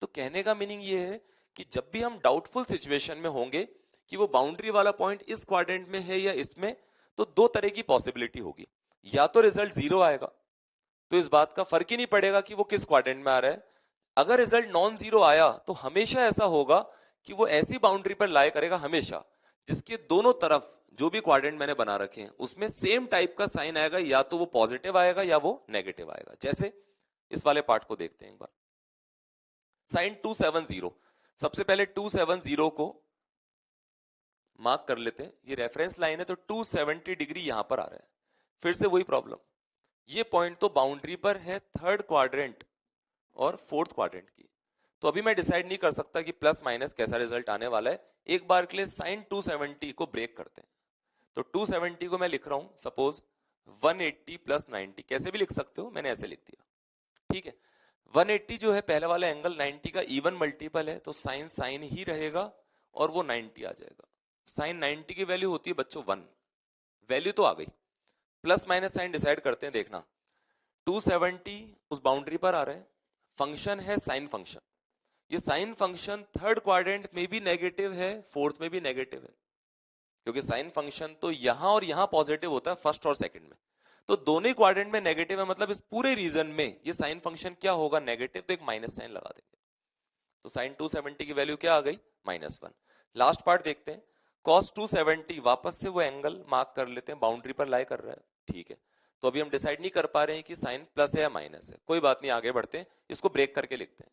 तो कहने का मीनिंग ये है कि जब भी हम डाउटफुल सिचुएशन में होंगे कि वो बाउंड्री वाला पॉइंट इस क्वाड्रेंट में है या इसमें, तो दो तरह की पॉसिबिलिटी होगी, या तो रिजल्ट 0 आएगा तो इस बात का फर्क ही नहीं पड़ेगा कि वो किस क्वाड्रेंट में आ रहा है। अगर रिजल्ट नॉन जीरो आया तो हमेशा ऐसा होगा कि वो ऐसी बाउंड्री पर लाई करेगा हमेशा जिसके दोनों तरफ जो भी क्वाड्रेंट मैंने बना रखे हैं उसमें सेम टाइप का साइन आएगा, या तो वो पॉजिटिव आएगा या वो नेगेटिव आएगा। जैसे इस वाले पार्ट को देखते हैं एक बार। साइन 270, सबसे पहले 270 को मार्क कर लेते हैं, ये रेफरेंस लाइन है तो 270 डिग्री यहां पर आ रहा है। फिर से वही प्रॉब्लम, ये पॉइंट तो बाउंड्री पर है थर्ड क्वाड्रेंट और फोर्थ क्वाड्रेंट की, तो अभी मैं डिसाइड नहीं कर सकता कि प्लस माइनस कैसा रिजल्ट आने वाला है। एक बार के लिए साइन 270 को ब्रेक करते हैं, तो 270 को मैं लिख रहा हूं सपोज 180 प्लस 90, कैसे भी लिख सकते हो, मैंने ऐसे लिख दिया, ठीक है। 180 जो है पहले वाला एंगल 90 का इवन मल्टीपल है, तो साइन साइन ही रहेगा और वो 90 आ जाएगा। साइन 90 की वैल्यू होती है बच्चों 1, वैल्यू तो आ गई। प्लस माइनस साइन डिसाइड करते हैं, देखना 270 उस बाउंड्री पर आ रहा है, फंक्शन है साइन फंक्शन, ये साइन फंक्शन थर्ड क्वाड्रेंट में भी नेगेटिव है, फोर्थ में भी नेगेटिव है, क्योंकि साइन फंक्शन तो यहां और यहां पॉजिटिव होता है फर्स्ट और सेकंड में, तो दोनों ही क्वाड्रेंट में नेगेटिव है, मतलब इस पूरे रीजन में ये साइन फंक्शन क्या होगा, नेगेटिव, तो एक माइनस साइन लगा देंगे, तो साइन 270 की वैल्यू क्या आ गई, -1। लास्ट पार्ट देखते हैं, cos 270, वापस से वो एंगल मार्क कर लेते हैं, बाउंड्री पर लाई कर रहा है, ठीक है। तो अभी हम डिसाइड नहीं कर पा रहे हैं कि साइन प्लस है या माइनस है, कोई बात नहीं, आगे बढ़ते हैं, इसको ब्रेक करके लिखते हैं।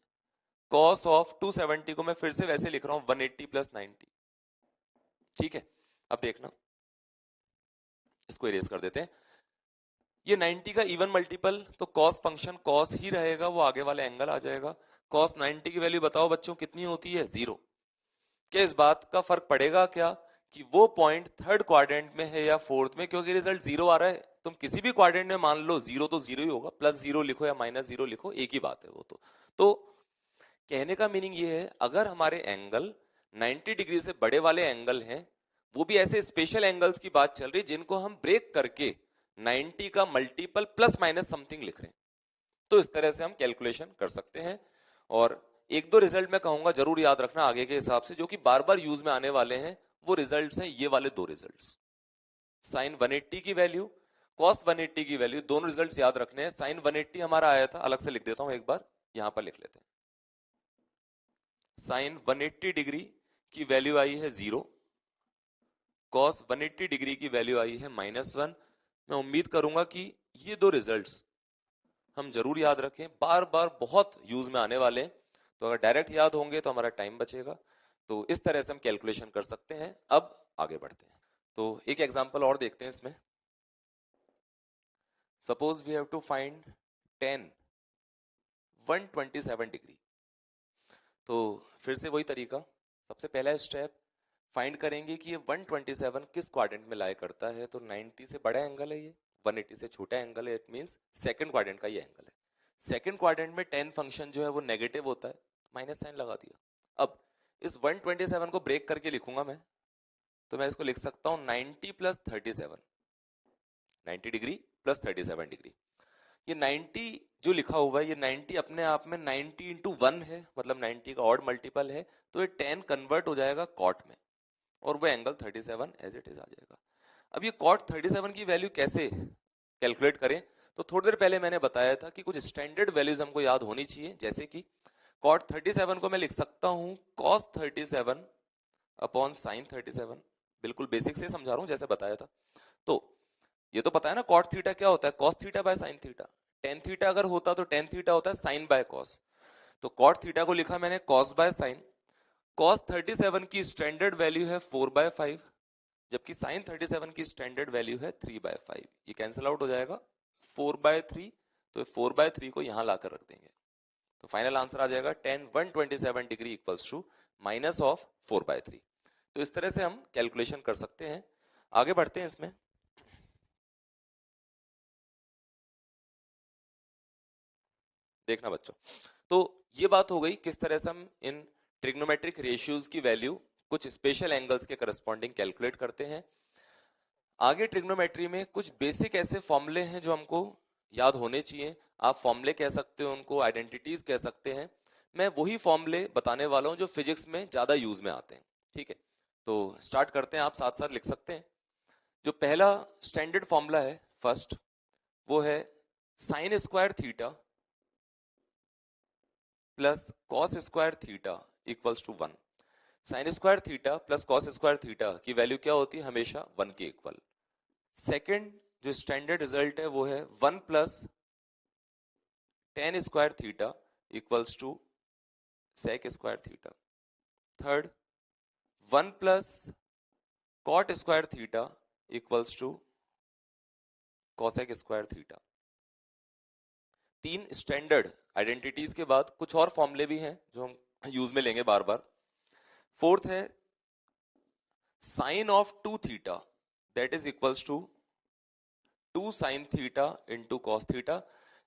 cos ऑफ 270 को मैं फिर से वैसे लिख रहा हूं 180 प्लस 90, ठीक है। अब देखना, इसको इरेज कर देते हैं, ये 90 का इवन मल्टीपल, तो cos फंक्शन cos ही रहेगा, वो आगे वाला एंगल आ जाएगा। cos 90 की वैल्यू बताओ बच्चों कितनी होती है, 0। क्या इस बात का फर्क पड़ेगा क्या कि वो पॉइंट थर्ड क्वाड्रेंट में है या फोर्थ में, क्योंकि रिजल्ट 0 आ रहा है, तुम किसी भी क्वाड्रेंट में मान लो 0 तो 0 ही होगा, +0 लिखो या -0 लिखो, एक ही बात है वो तो कहने का मीनिंग ये है, अगर हमारे एंगल 90 डिग्री से बड़े वाले एंगल हैं, वो भी ऐसे स्पेशल एंगल्स की बात चल रही जिनको हम ब्रेक करके 90 का मल्टीपल प्लस माइनस समथिंग लिख रहे हैं, तो इस तरह से हम कैलकुलेशन कर सकते हैं। और एक दो रिजल्ट मैं कहूंगा जरूर याद रखना आगे के हिसाब से, जो कि बार बार यूज में आने वाले हैं, वो रिजल्ट्स हैं ये वाले दो रिजल्ट्स, साइन 180 की वैल्यू, कॉस 180 की वैल्यू, दोनों रिजल्ट्स याद रखने हैं। साइन 180 हमारा आया था, अलग से लिख देता हूं एक बार, यहां पर लिख लेते हैं, साइन 180 डिग्री की वैल्यू आई है 0, कॉस 180 डिग्री की वैल्यू आई है -1। मैं उम्मीद करूंगा कि ये दो रिजल्ट्स हम जरूर याद रखें, बार बार बहुत यूज में आने वाले हैं, तो अगर डायरेक्ट याद होंगे तो हमारा टाइम बचेगा। तो इस तरह से हम कैलकुलेशन कर सकते हैं। अब आगे बढ़ते हैं, तो एक एग्जांपल और देखते हैं इसमें। Suppose we have to find tan 127 degree. तो फिर से वही तरीका, सबसे पहला स्टेप फाइंड करेंगे कि ये 127 किस क्वाड्रेंट में लाई करता है, तो 90 से बड़ा एंगल है ये, 180 से छोटा एंगल है, इट मींस सेकंड क्वाड्रेंट का ये एंगल है। सेकंड क्वाड्रेंट में tan फंक्शन जो है वो नेगेटिव होता है, माइनस साइन लगा दिया। अब इस 127 को ब्रेक करके लिखूंगा मैं, तो मैं इसको लिख सकता हूं 90 प्लस 37, 90 डिग्री प्लस 37 डिग्री। ये 90 जो लिखा हुआ है, ये 90 अपने आप में 90 इंटू 1 है, मतलब 90 का ऑड मल्टीपल है, तो ये tan कन्वर्ट हो जाएगा कॉट में, और वो एंगल 37 एज इट इज आ जाएगा। अब ये कॉट 37 की वैल्यू कैसे कैलकुलेट करें, तो थोड़ी देर पहले मैंने बताया था कि कुछ स्टैंडर्ड वैल्यूज हमको याद होनी चाहिए, जैसे कि कॉट 37 को मैं लिख सकता हूं कॉस 37 अपॉन साइन 37, बिल्कुल बेसिक से समझा रहा हूं जैसे बताया था। तो ये तो पता है ना कॉट थीटा क्या होता है, cos theta by sine theta. Tan theta अगर होता तो टेन थीटा होता है साइन बाय कॉस, तो कॉट थीटा को लिखा मैंने कॉस बाय साइन। कॉस 37 की स्टैंडर्ड वैल्यू है 4/5, जबकि साइन 37 की स्टैंडर्ड वैल्यू है 3/5, ये कैंसिल आउट हो जाएगा 4/3, तो 4/3 को यहां लाकर रख देंगे, तो फाइनल आंसर आ जाएगा tan 127 degree equals to minus of 4/3। तो इस तरह से हम कैलकुलेशन कर सकते हैं। आगे बढ़ते हैं इसमें, देखना बच्चों, तो ये बात हो गई किस तरह से हम इन ट्रिग्नोमेट्रिक रेशियोज की वैल्यू कुछ स्पेशल एंगल्स के करस्पॉन्डिंग कैलकुलेट करते हैं। आगे ट्रिग्नोमेट्री में कुछ बेसिक ऐसे फॉर्मूले हैं जो हमको याद होने चाहिए, आप फॉर्मूले कह सकते हो उनको, आइडेंटिटीज कह सकते हैं। मैं वही फॉर्मूले बताने वाला हूं जो फिजिक्स में ज्यादा यूज में आते हैं, ठीक है। तो स्टार्ट करते हैं, आप साथ साथ लिख सकते हैं। जो पहला स्टैंडर्ड फॉर्मूला है फर्स्ट, वो है sine square theta plus cos square theta equals to 1। Sine square theta plus cos square theta की वैल्यू क्या होती है? हमेशा 1 के इक्वल। सेकंड जो स्टैंडर्ड रिजल्ट है वो है 1 plus tan square theta equals to sec square theta. Third 1 plus cot square theta equals to cosec square theta. तीन स्टैंडर्ड आइडेंटिटीज के बाद कुछ और फॉर्मूले भी हैं जो हम यूज में लेंगे बार बार। फोर्थ है sine of 2 theta that is equals to 2 sine theta into cos theta.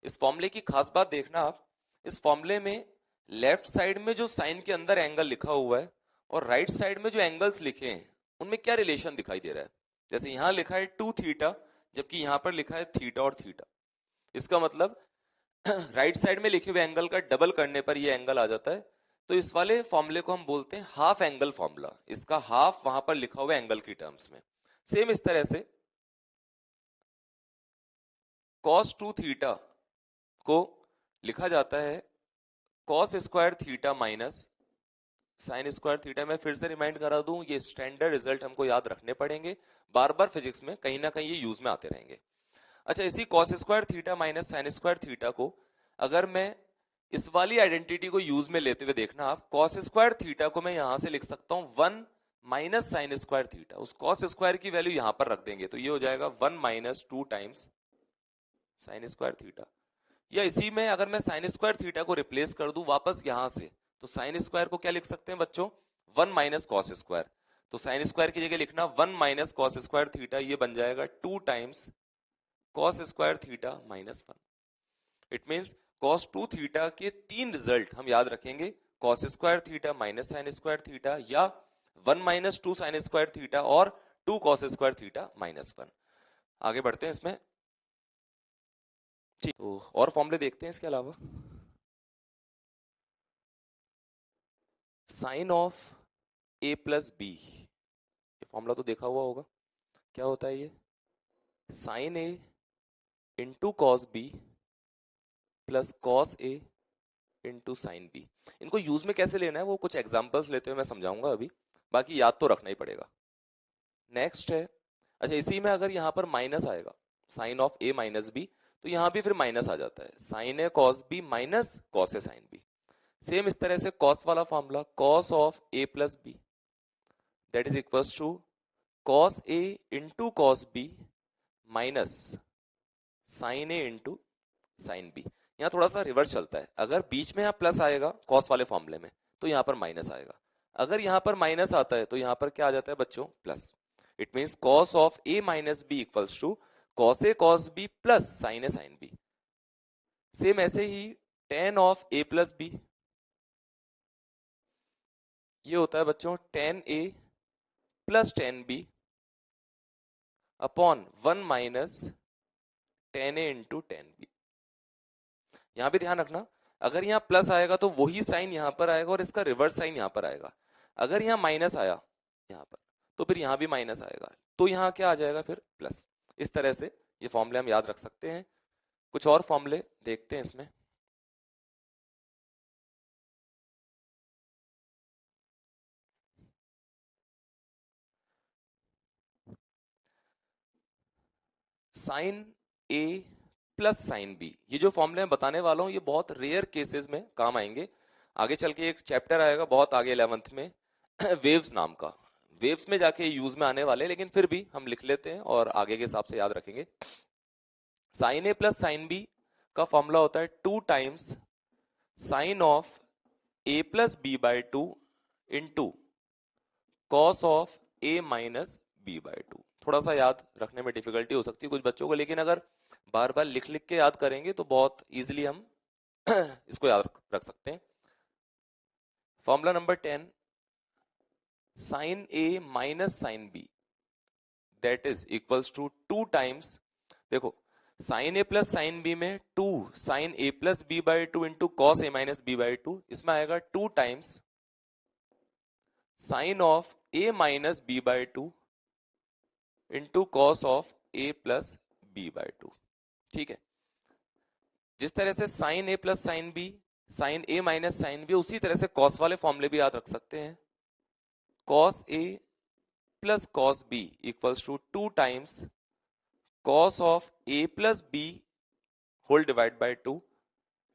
इस फॉर्मूले की खास बात देखना आप, इस फॉर्मूले में लेफ्ट साइड में जो साइन के अंदर एंगल लिखा हुआ है और राइट साइड में जो एंगल्स लिखे हैं उनमें क्या रिलेशन दिखाई दे रहा है। जैसे यहां लिखा है 2 थीटा जबकि यहां पर लिखा है थीटा और थीटा। इसका मतलब राइट साइड में लिखे हुए एंगल का डबल करने पर ये एंगल आ जाता है। तो इस वाले फॉर्मूले को हम बोलते हैं हाफ एंगल फॉर्मूला। इसका हाफ वहां पर लिखा हुआ है एंगल की टर्म्स में। सेम इस तरह से cos 2 थीटा को लिखा जाता है cos square theta minus sine square theta. मैं फिर से रिमाइंड करा दूं, ये स्टैंडर्ड रिजल्ट हमको याद रखने पड़ेंगे, बार बार फिजिक्स में कहीं ना कहीं ये यूज में आते रहेंगे। अच्छा, इसी cos square theta minus sine square theta को अगर मैं इस वाली आइडेंटिटी को यूज में लेते हुए देखना आप, cos स्क्वायर थीटा को मैं यहां से लिख सकता हूं 1 माइनस साइन स्क्वायर थीटा। उस cos स्क्वायर की वैल्यू यहां पर रख देंगे तो ये हो जाएगा 1 minus 2 times sign square theta. या इसी में अगर मैं साइन स्क्वायर थीटा को रिप्लेस कर दूं वापस यहां से, तो साइन स्क्वायर को क्या लिख सकते हैं बच्चों? 1 माइनस कॉस स्क्वायर। तो साइन स्क्वायर की जगह लिखना 1 माइनस कॉस स्क्वायर थीटा, ये बन जाएगा 2 times cos square theta minus 1। It means cos 2 theta के तीन रिजल्ट हम याद रखेंगे, cos square theta minus sine square theta, या 1 माइनस 2 साइन स्क्वायर थीटा और 2 कॉस स्क्वायर थीटा माइनस 1। आगे बढ़ते हैं इसमें। ठीक, तो और फॉर्मूले देखते हैं इसके अलावा। Sine of A plus B, ये फॉर्मूला तो देखा हुआ होगा। क्या होता है ये? Sine A into cos B plus cos A into sine B. इनको यूज में कैसे लेना है वो कुछ एग्जांपल्स लेते हुए मैं समझाऊंगा अभी, बाकी याद तो रखना ही पड़ेगा। नेक्स्ट है, अच्छा इसी में अगर यहाँ पर माइनस आएगा, sine of A minus B, तो यहाँ भी फिर माइनस आ जाता है, sine A cos B minus cos A sine B. Same इस तरह से कॉस वाला formula, cos of A plus B that is equals to cos A into cos B minus sine A into sine B. यहाँ थोड़ा सा reverse चलता है, अगर बीच में यहाँ प्लस आएगा कॉस वाले फॉर्मूले में तो यहाँ पर माइनस आएगा, अगर यहाँ पर माइनस आता है तो यहाँ पर क्या आ जाता है बच्चों? Plus. It means cos of A minus B equals to cos A cos B plus sine A sine B. Same ऐसे ही tan of A plus B, ये होता है बच्चों tan A plus tan B upon 1 minus tan A into tan B. यहां भी ध्यान रखना, अगर यहाँ प्लस आएगा तो वही साइन यहां पर आएगा और इसका रिवर्स साइन यहां पर आएगा। अगर यहाँ माइनस आया यहाँ पर तो फिर यहाँ भी माइनस आएगा, तो यहाँ क्या आ जाएगा? फिर प्लस। इस तरह से ये फॉर्मूले हम याद रख सकते हैं। कुछ और फॉर्मूले देखते हैं इसमें। Sign A plus sine B, ये जो फॉर्मूले मैं बताने वाला हूं ये बहुत रेयर केसेस में काम आएंगे। आगे चल के एक चैप्टर आएगा बहुत आगे 11th में वेव्स नाम का, वेव्स में जाके यूज में आने वाले, लेकिन फिर भी हम लिख लेते हैं और आगे के हिसाब से याद रखेंगे। Sine A plus sine B का फॉर्मूला होता है 2 times sine of A plus B by 2 into cos of A minus B by 2। थोड़ा सा याद रखने में डिफिकल्टी हो सकती है कुछ बच्चों को, लेकिन अगर बार बार लिख लिख के याद करेंगे तो बहुत इजीली हम इसको याद रख सकते हैं। Formula number 10, sine A minus sine B that is equals to 2 times, देखो sine A plus sine B में 2 sine A plus B by 2 into cos A minus B by 2, इसमें आएगा 2 times sine of A minus B by 2 into cos of A plus B by 2। ठीक है, जिस तरह से sine A plus sine B, sine A minus sine B, उसी तरह से कॉस वाले फॉर्मूले भी याद रख सकते हैं। Cos A plus cos B equals to 2 times cos of A plus B whole divide by 2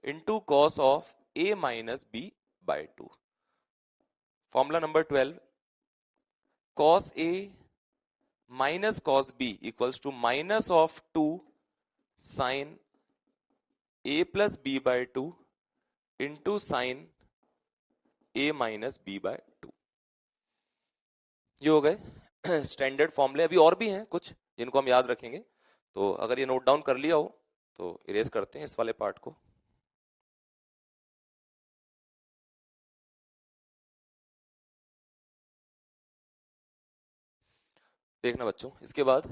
into cos of A minus B by 2। Formula number 12, cos A minus cos B equals to minus of 2 sine A plus B by 2 into sine A minus B by 2। ये हो गए standard फॉर्मूले। अभी और भी हैं कुछ जिनको हम याद रखेंगे, तो अगर ये नोट डाउन कर लिया हो तो इरेज करते हैं इस वाले पार्ट को। देखना बच्चों, इसके बाद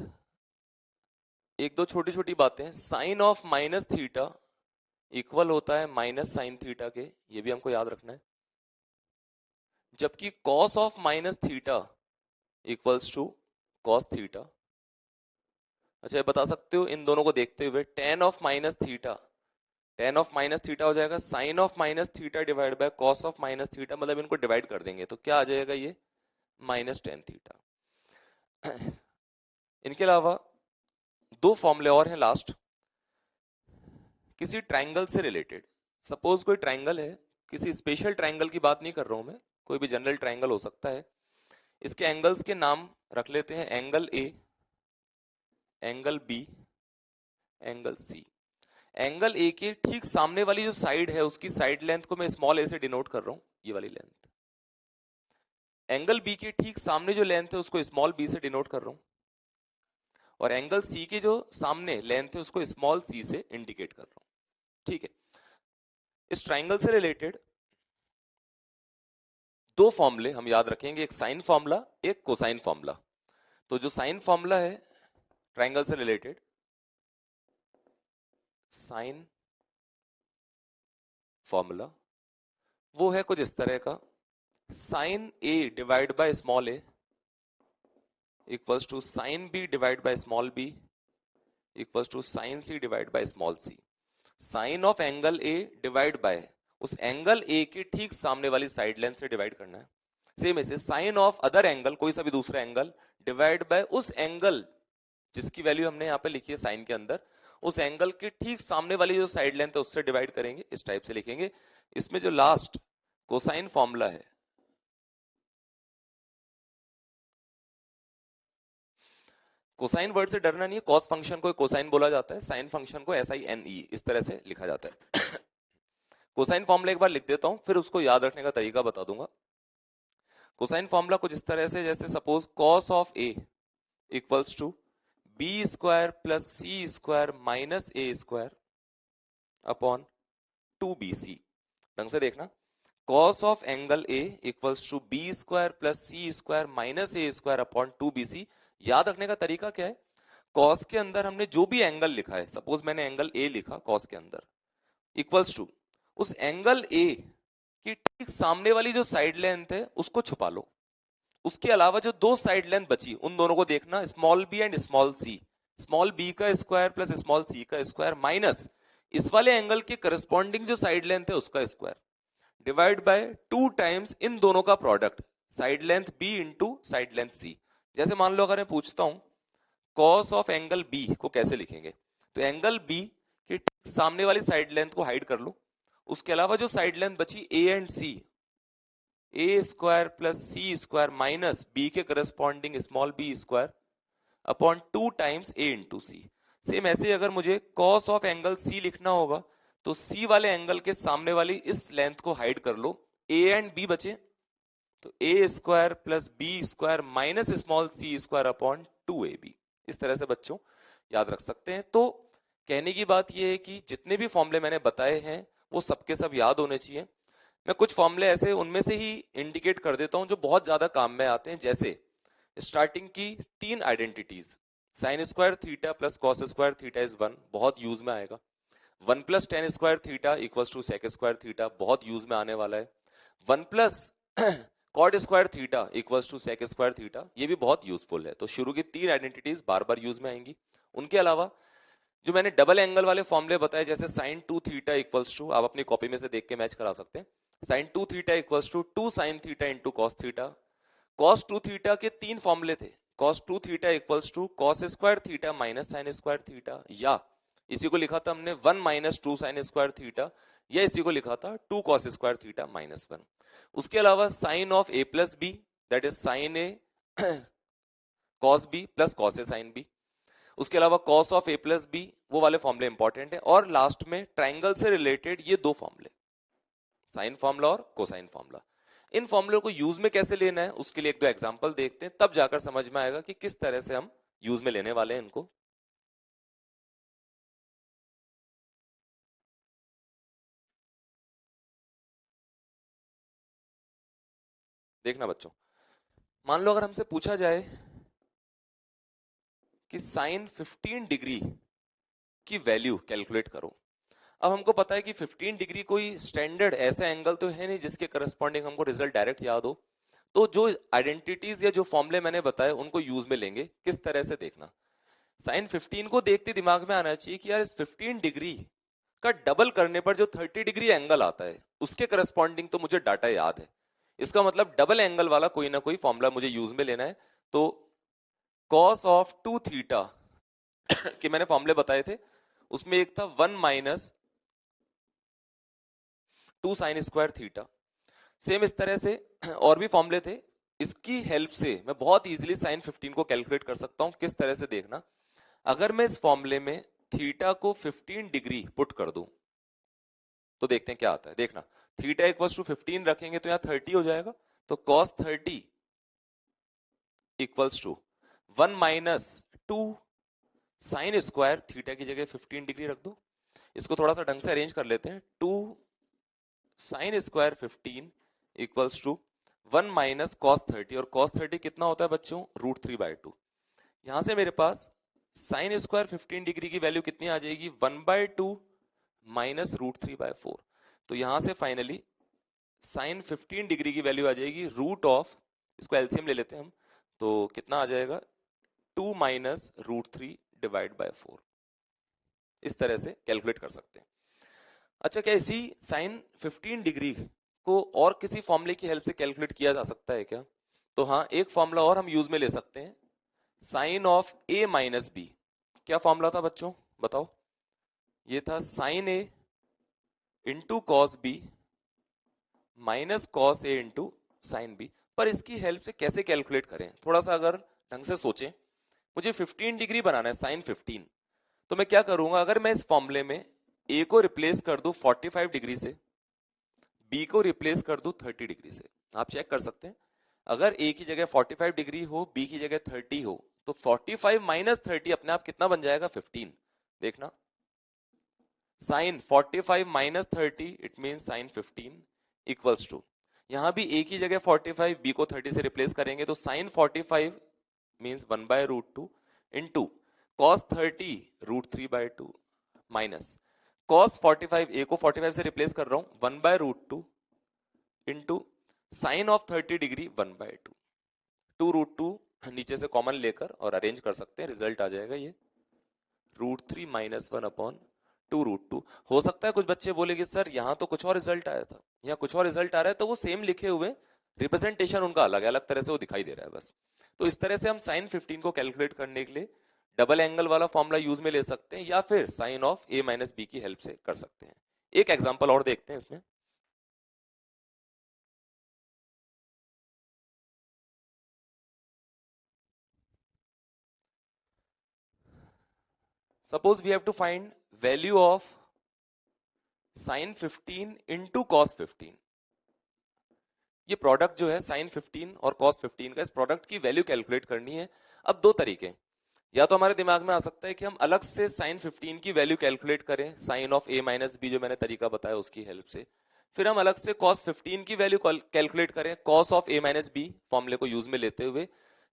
एक दो छोटी छोटी बातें। Sine of minus theta equal होता है माइनस साइन थीटा के, ये भी हमको याद रखना है। जबकि cos of minus theta equals to cos theta. अच्छा, ये बता सकते हो इन दोनों को देखते हुए, tan of minus theta, tan of minus theta हो जाएगा sine of minus theta divide by cos of minus theta, मतलब इनको डिवाइड कर देंगे तो क्या आ जाएगा, ये माइनस टेन थीटा। इनके अलावा दो फॉर्मूले और हैं लास्ट, किसी ट्राइंगल से रिलेटेड। सपोज कोई ट्राइंगल है, किसी स्पेशल ट्राइंगल की बात नहीं कर रहा हूं मैं, कोई भी जनरल ट्राइंगल हो सकता है। इसके एंगल्स के नाम रख लेते हैं, angle A, angle B, angle C. Angle A के ठीक सामने वाली जो साइड है उसकी साइड लेंथ को मैं स्मॉल ए से डिनोट कर रहा हूं, ये वाली लेंथ। एंगल बी के ठीक सामने जो लेंथ है उसको स्मॉल बी से डिनोट कर रहा हूं, और एंगल सी के जो सामने लेंथ है उसको स्मॉल सी से इंडिकेट कर रहा हूं। ठीक है, इस ट्राइंगल से रिलेटेड दो फॉर्मूले हम याद रखेंगे, एक साइन फॉर्मूला, एक कोसाइन फॉर्मूला। तो जो साइन फॉर्मूला है ट्राइंगल से रिलेटेड, साइन फॉर्मूला वो है कुछ इस तरह का, sine A divide by small A equals to sine B divide by small B equals to sine C divide by small C. Sine of angle A divide by उस angle A के ठीक सामने वाली साइड लेंथ से divide करना है। Same ऐसे sign of other angle, कोई सा भी दूसरा एंगल, डिवाइड बाय उस एंगल जिसकी वैल्यू हमने यहाँ पे लिखी है साइन के अंदर, उस एंगल के ठीक सामने वाली जो साइड लेंथ है उससे डिवाइड करेंगे। इस टाइप से लिखेंगे। इसमें जो लास्ट कोसाइन फॉर्मूला है, कोसाइन वर्ड से डरना नहीं है, कॉस फंक्शन को कोसाइन बोला जाता है, साइन फंक्शन को SINE इस तरह से लिखा जाता है। कोसाइन फॉर्मूला एक बार लिख देता हूं, फिर उसको याद रखने का तरीका बता दूंगा। कोसाइन फॉर्मूला कुछ इस तरह से, जैसे suppose cos of A equals to B square plus C square minus A square upon 2BC। ढंग से देखना, cos of angle A equals to B square plus C square minus A square upon 2BC। याद रखने का तरीका क्या है, cos के अंदर हमने जो भी एंगल लिखा है, सपोज मैंने एंगल ए लिखा कॉस के अंदर, इक्वल्स टू उस एंगल ए की ठीक सामने वाली जो साइड लेंथ है उसको छुपा लो। उसके अलावा जो दो साइड लेंथ बची उन दोनों को देखना, small B and small C. Small B का स्क्वायर प्लस स्मॉल सी का स्क्वायर माइनस इस वाले एंगल के करस्पॉन्डिंग जो साइड लेंथ है उसका स्क्वायर, डिवाइड बाय 2 टाइम्स इन दोनों का product, side length B into side length C. जैसे मान लो अगर मैं पूछता हूं कॉस ऑफ एंगल बी को कैसे लिखेंगे, तो एंगल बी के ठीक सामने वाली साइड लेंथ को हाइड कर लो। उसके अलावा जो साइड लेंथ बची A and C, A square plus C square minus B के corresponding small B square upon 2 times A into C. Same ऐसे अगर मुझे कॉस ऑफ एंगल सी लिखना होगा तो सी वाले एंगल के सामने वाली इस लेंथ को हाइड कर लो, ए एंड बी बचे, तो A square plus B square minus small C square upon 2AB। इस तरह से बच्चों याद रख सकते हैं। तो कहने की बात यह है कि जितने भी फॉर्मूले मैंने बताए हैं वो सबके सब याद होने चाहिए। मैं कुछ फॉर्मूले ऐसे उनमें से ही इंडिकेट कर देता हूं जो बहुत ज्यादा काम में आते हैं, जैसे स्टार्टिंग की 3 identities, sine square theta plus cos square theta is 1, बहुत यूज में आएगा। 1 plus tan square theta equals to sec square theta, बहुत यूज में आने वाला है। 1 plus cot square theta equals to sec square theta, ये भी बहुत यूजफुल है। तो शुरू की 3 आइडेंटिटीज बार बार यूज में आएंगी। उनके अलावा जो मैंने डबल एंगल वाले फॉर्मूले बताए, जैसे साइन 2 थीटा इक्वल्स टू, आप अपनी कॉपी में से देख के मैच करा सकते हैं, sine 2 theta equals to 2 sine theta into cos theta. Cos 2 theta के तीन फॉर्मूले थे, cos 2 theta equals to cos square theta minus sine square theta, या इसी को लिखा था हमने 1 माइनस 2 साइन स्क्वायर थीटा, या इसी को लिखा था 2 कॉस स्क्वायर थीटा माइनस 1। उसके अलावा sine of A plus B, that is sine A cos B plus cos A sine B. उसके अलावा cos of A plus B, वो वाले फॉर्मूले इंपॉर्टेंट है। और लास्ट में ट्राइंगल से रिलेटेड ये दो फॉर्मूले, साइन फॉर्मूला और कोसाइन फॉर्मूला। इन फॉर्मूलों को यूज में कैसे लेना है उसके लिए एक दो एग्जांपल देखते हैं, तब जाकर समझ में आएगा कि किस तरह से हम यूज में लेने वाले हैं इनको। देखना बच्चों, मान लो अगर हमसे पूछा जाए कि साइन 15 डिग्री की वैल्यू कैलकुलेट करो। अब हमको पता है कि 15 डिग्री कोई स्टैंडर्ड ऐसा एंगल तो है नहीं जिसके करस्पॉन्डिंग हमको रिजल्ट डायरेक्ट याद हो। तो जो आइडेंटिटीज या जो फॉर्मूले मैंने बताए उनको यूज में लेंगे। किस तरह से देखना, साइन 15 को देखते दिमाग में आना चाहिए कि यार इस 15 डिग्री का डबल करने पर जो 30 डिग्री एंगल आता है उसके करस्पॉन्डिंग तो मुझे डाटा याद है। इसका मतलब डबल एंगल वाला कोई ना कोई फॉर्मूला मुझे यूज में लेना है। तो कॉस ऑफ 2 थीटा के मैंने फॉर्मूले बताए थे, उसमें एक था 1 minus 2 sine square theta. Same इस तरह से और भी फॉर्मूले थे, इसकी हेल्प से मैं बहुत इजीली साइन 15 को कैलकुलेट कर सकता हूं। किस तरह से देखना, अगर मैं इस फॉर्मूले में थीटा को 15 डिग्री पुट कर दूं तो देखते हैं क्या आता है। देखना, थीटा इक्वल्स टू 15 रखेंगे तो यहां 30 हो जाएगा, तो cos 30 equals to 1 minus 2 sine square theta की जगह 15 डिग्री रख दो। इसको थोड़ा सा ढंग से अरेंज कर लेते हैं, 2 sine square 15 equals to 1 minus cos 30, और कॉस 30 कितना होता है बच्चों, √3/2। यहां से मेरे पास साइन स्क्वायर 15 डिग्री की वैल्यू कितनी आ जाएगी, 1/2 माइनस √3/4। तो यहां से फाइनली साइन 15 डिग्री की वैल्यू आ जाएगी रूट ऑफ, इसको एलसीएम ले लेते हैं हम, तो कितना आ जाएगा 2 माइनस √3/4। इस तरह से कैलकुलेट कर सकते हैं। अच्छा, क्या इसी साइन 15 डिग्री को और किसी फॉर्मूले की हेल्प से कैलकुलेट किया जा सकता है क्या? तो हाँ, एक फॉर्मूला और हम यूज में ले सकते हैं, sine of A minus B. क्या फॉर्मूला था बच्चों, बताओ? ये था sine A into cos B minus cos A into sine B. पर इसकी हेल्प से कैसे कैलकुलेट करें, थोड़ा सा अगर ढंग से सोचें। मुझे 15 डिग्री बनाना है, साइन 15, तो मैं क्या करूंगा, अगर मैं इस फॉर्मूले में ए को रिप्लेस कर दूं 45 डिग्री से, बी को रिप्लेस कर दूं 30 डिग्री से। आप चेक कर सकते हैं, अगर ए की जगह 45 डिग्री हो, बी की जगह 30 हो, तो 45 माइनस 30 अपने आप कितना बन जाएगा, 15। देखना, sine 45 minus 30 it mean sine 15 equals to, यहां भी ए की जगह 45, बी को 30 से रिप्लेस करेंगे तो sine 45 means 1/√2 into cos 30 √3/2 minus cos 45, A को 45 से रिप्लेस कर रहा हूं 1/√2 इंटू साइन ऑफ 30 डिग्री 1/2। 2√2 नीचे से कॉमन लेकर और अरेंज कर सकते हैं, रिजल्ट आ जाएगा ये √3 माइनस 1/2√2। हो सकता है कुछ बच्चे बोले कि सर यहाँ तो कुछ और रिजल्ट आया था, यहाँ कुछ और रिजल्ट आ रहा है, तो वो सेम लिखे हुए, रिप्रेजेंटेशन उनका अलग है, अलग तरह से वो दिखाई दे रहा है बस। तो इस तरह से हम साइन 15 को कैलकुलेट करने के लिए डबल एंगल वाला फॉर्मूला यूज में ले सकते हैं, या फिर sine of A minus B की हेल्प से कर सकते हैं। एक एग्जाम्पल और देखते हैं इसमें। Suppose we have to find value of sine 15 into cos 15। ये प्रोडक्ट जो है साइन 15 और कॉस 15 का, इस प्रोडक्ट की वैल्यू कैलकुलेट करनी है। अब दो तरीके, या तो हमारे दिमाग में आ सकता है कि हम अलग से साइन 15 की वैल्यू कैलकुलेट करें, sine of A minus B जो मैंने तरीका बताया उसकी हेल्प से, फिर हम अलग से कॉस 15 की वैल्यू कैलकुलेट करें cos of A minus B फॉर्मूले को यूज में लेते हुए,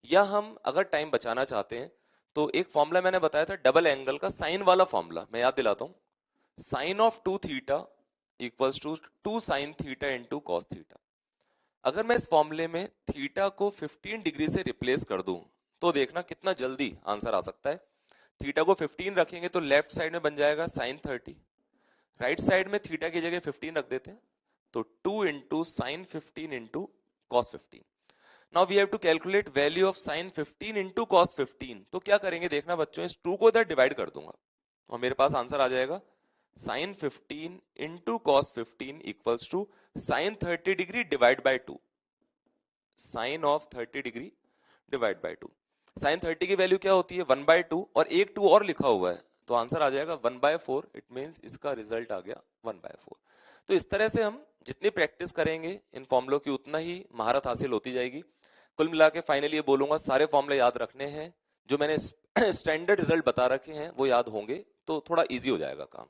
या हम अगर टाइम बचाना चाहते हैं तो एक फॉर्मूला मैंने बताया था डबल एंगल का, साइन वाला फॉर्मूला मैं याद दिलाता हूं, sine of 2 theta equals to 2 sine theta into cos theta. अगर मैं इस फॉर्मूले में थीटा को 15 डिग्री से रिप्लेस कर दूं तो देखना कितना जल्दी आंसर आ सकता है। थीटा को 15 रखेंगे तो लेफ्ट साइड में बन जाएगा साइन 30, राइट साइड में थीटा की जगह 15 रख देते हैं, तो 2 into sine 15 into cos 15। Now we have to calculate value of sine 15 into cos 15। तो क्या करेंगे देखना बच्चों, इस 2 को इधर डिवाइड कर दूंगा और मेरे पास आंसर आ जाएगा sine 15 into cos 15 equals to sine 30 degree divide by 2, sine of 30 degree divide by 2। Sine 30 की वैल्यू क्या होती है 1/2, और एक 2 और लिखा हुआ है तो आंसर आ जाएगा 1/4। इट मींस इसका रिजल्ट आ गया 1/4। तो इस तरह से हम जितनी प्रैक्टिस करेंगे इन फॉर्मुलों की उतना ही महारत हासिल होती जाएगी। कुल मिला के फाइनली ये बोलूंगा, सारे फॉर्मूले याद रखने हैं, जो मैंने स्टैंडर्ड रिजल्ट बता रखे हैं वो याद होंगे तो थोड़ा इजी हो जाएगा काम।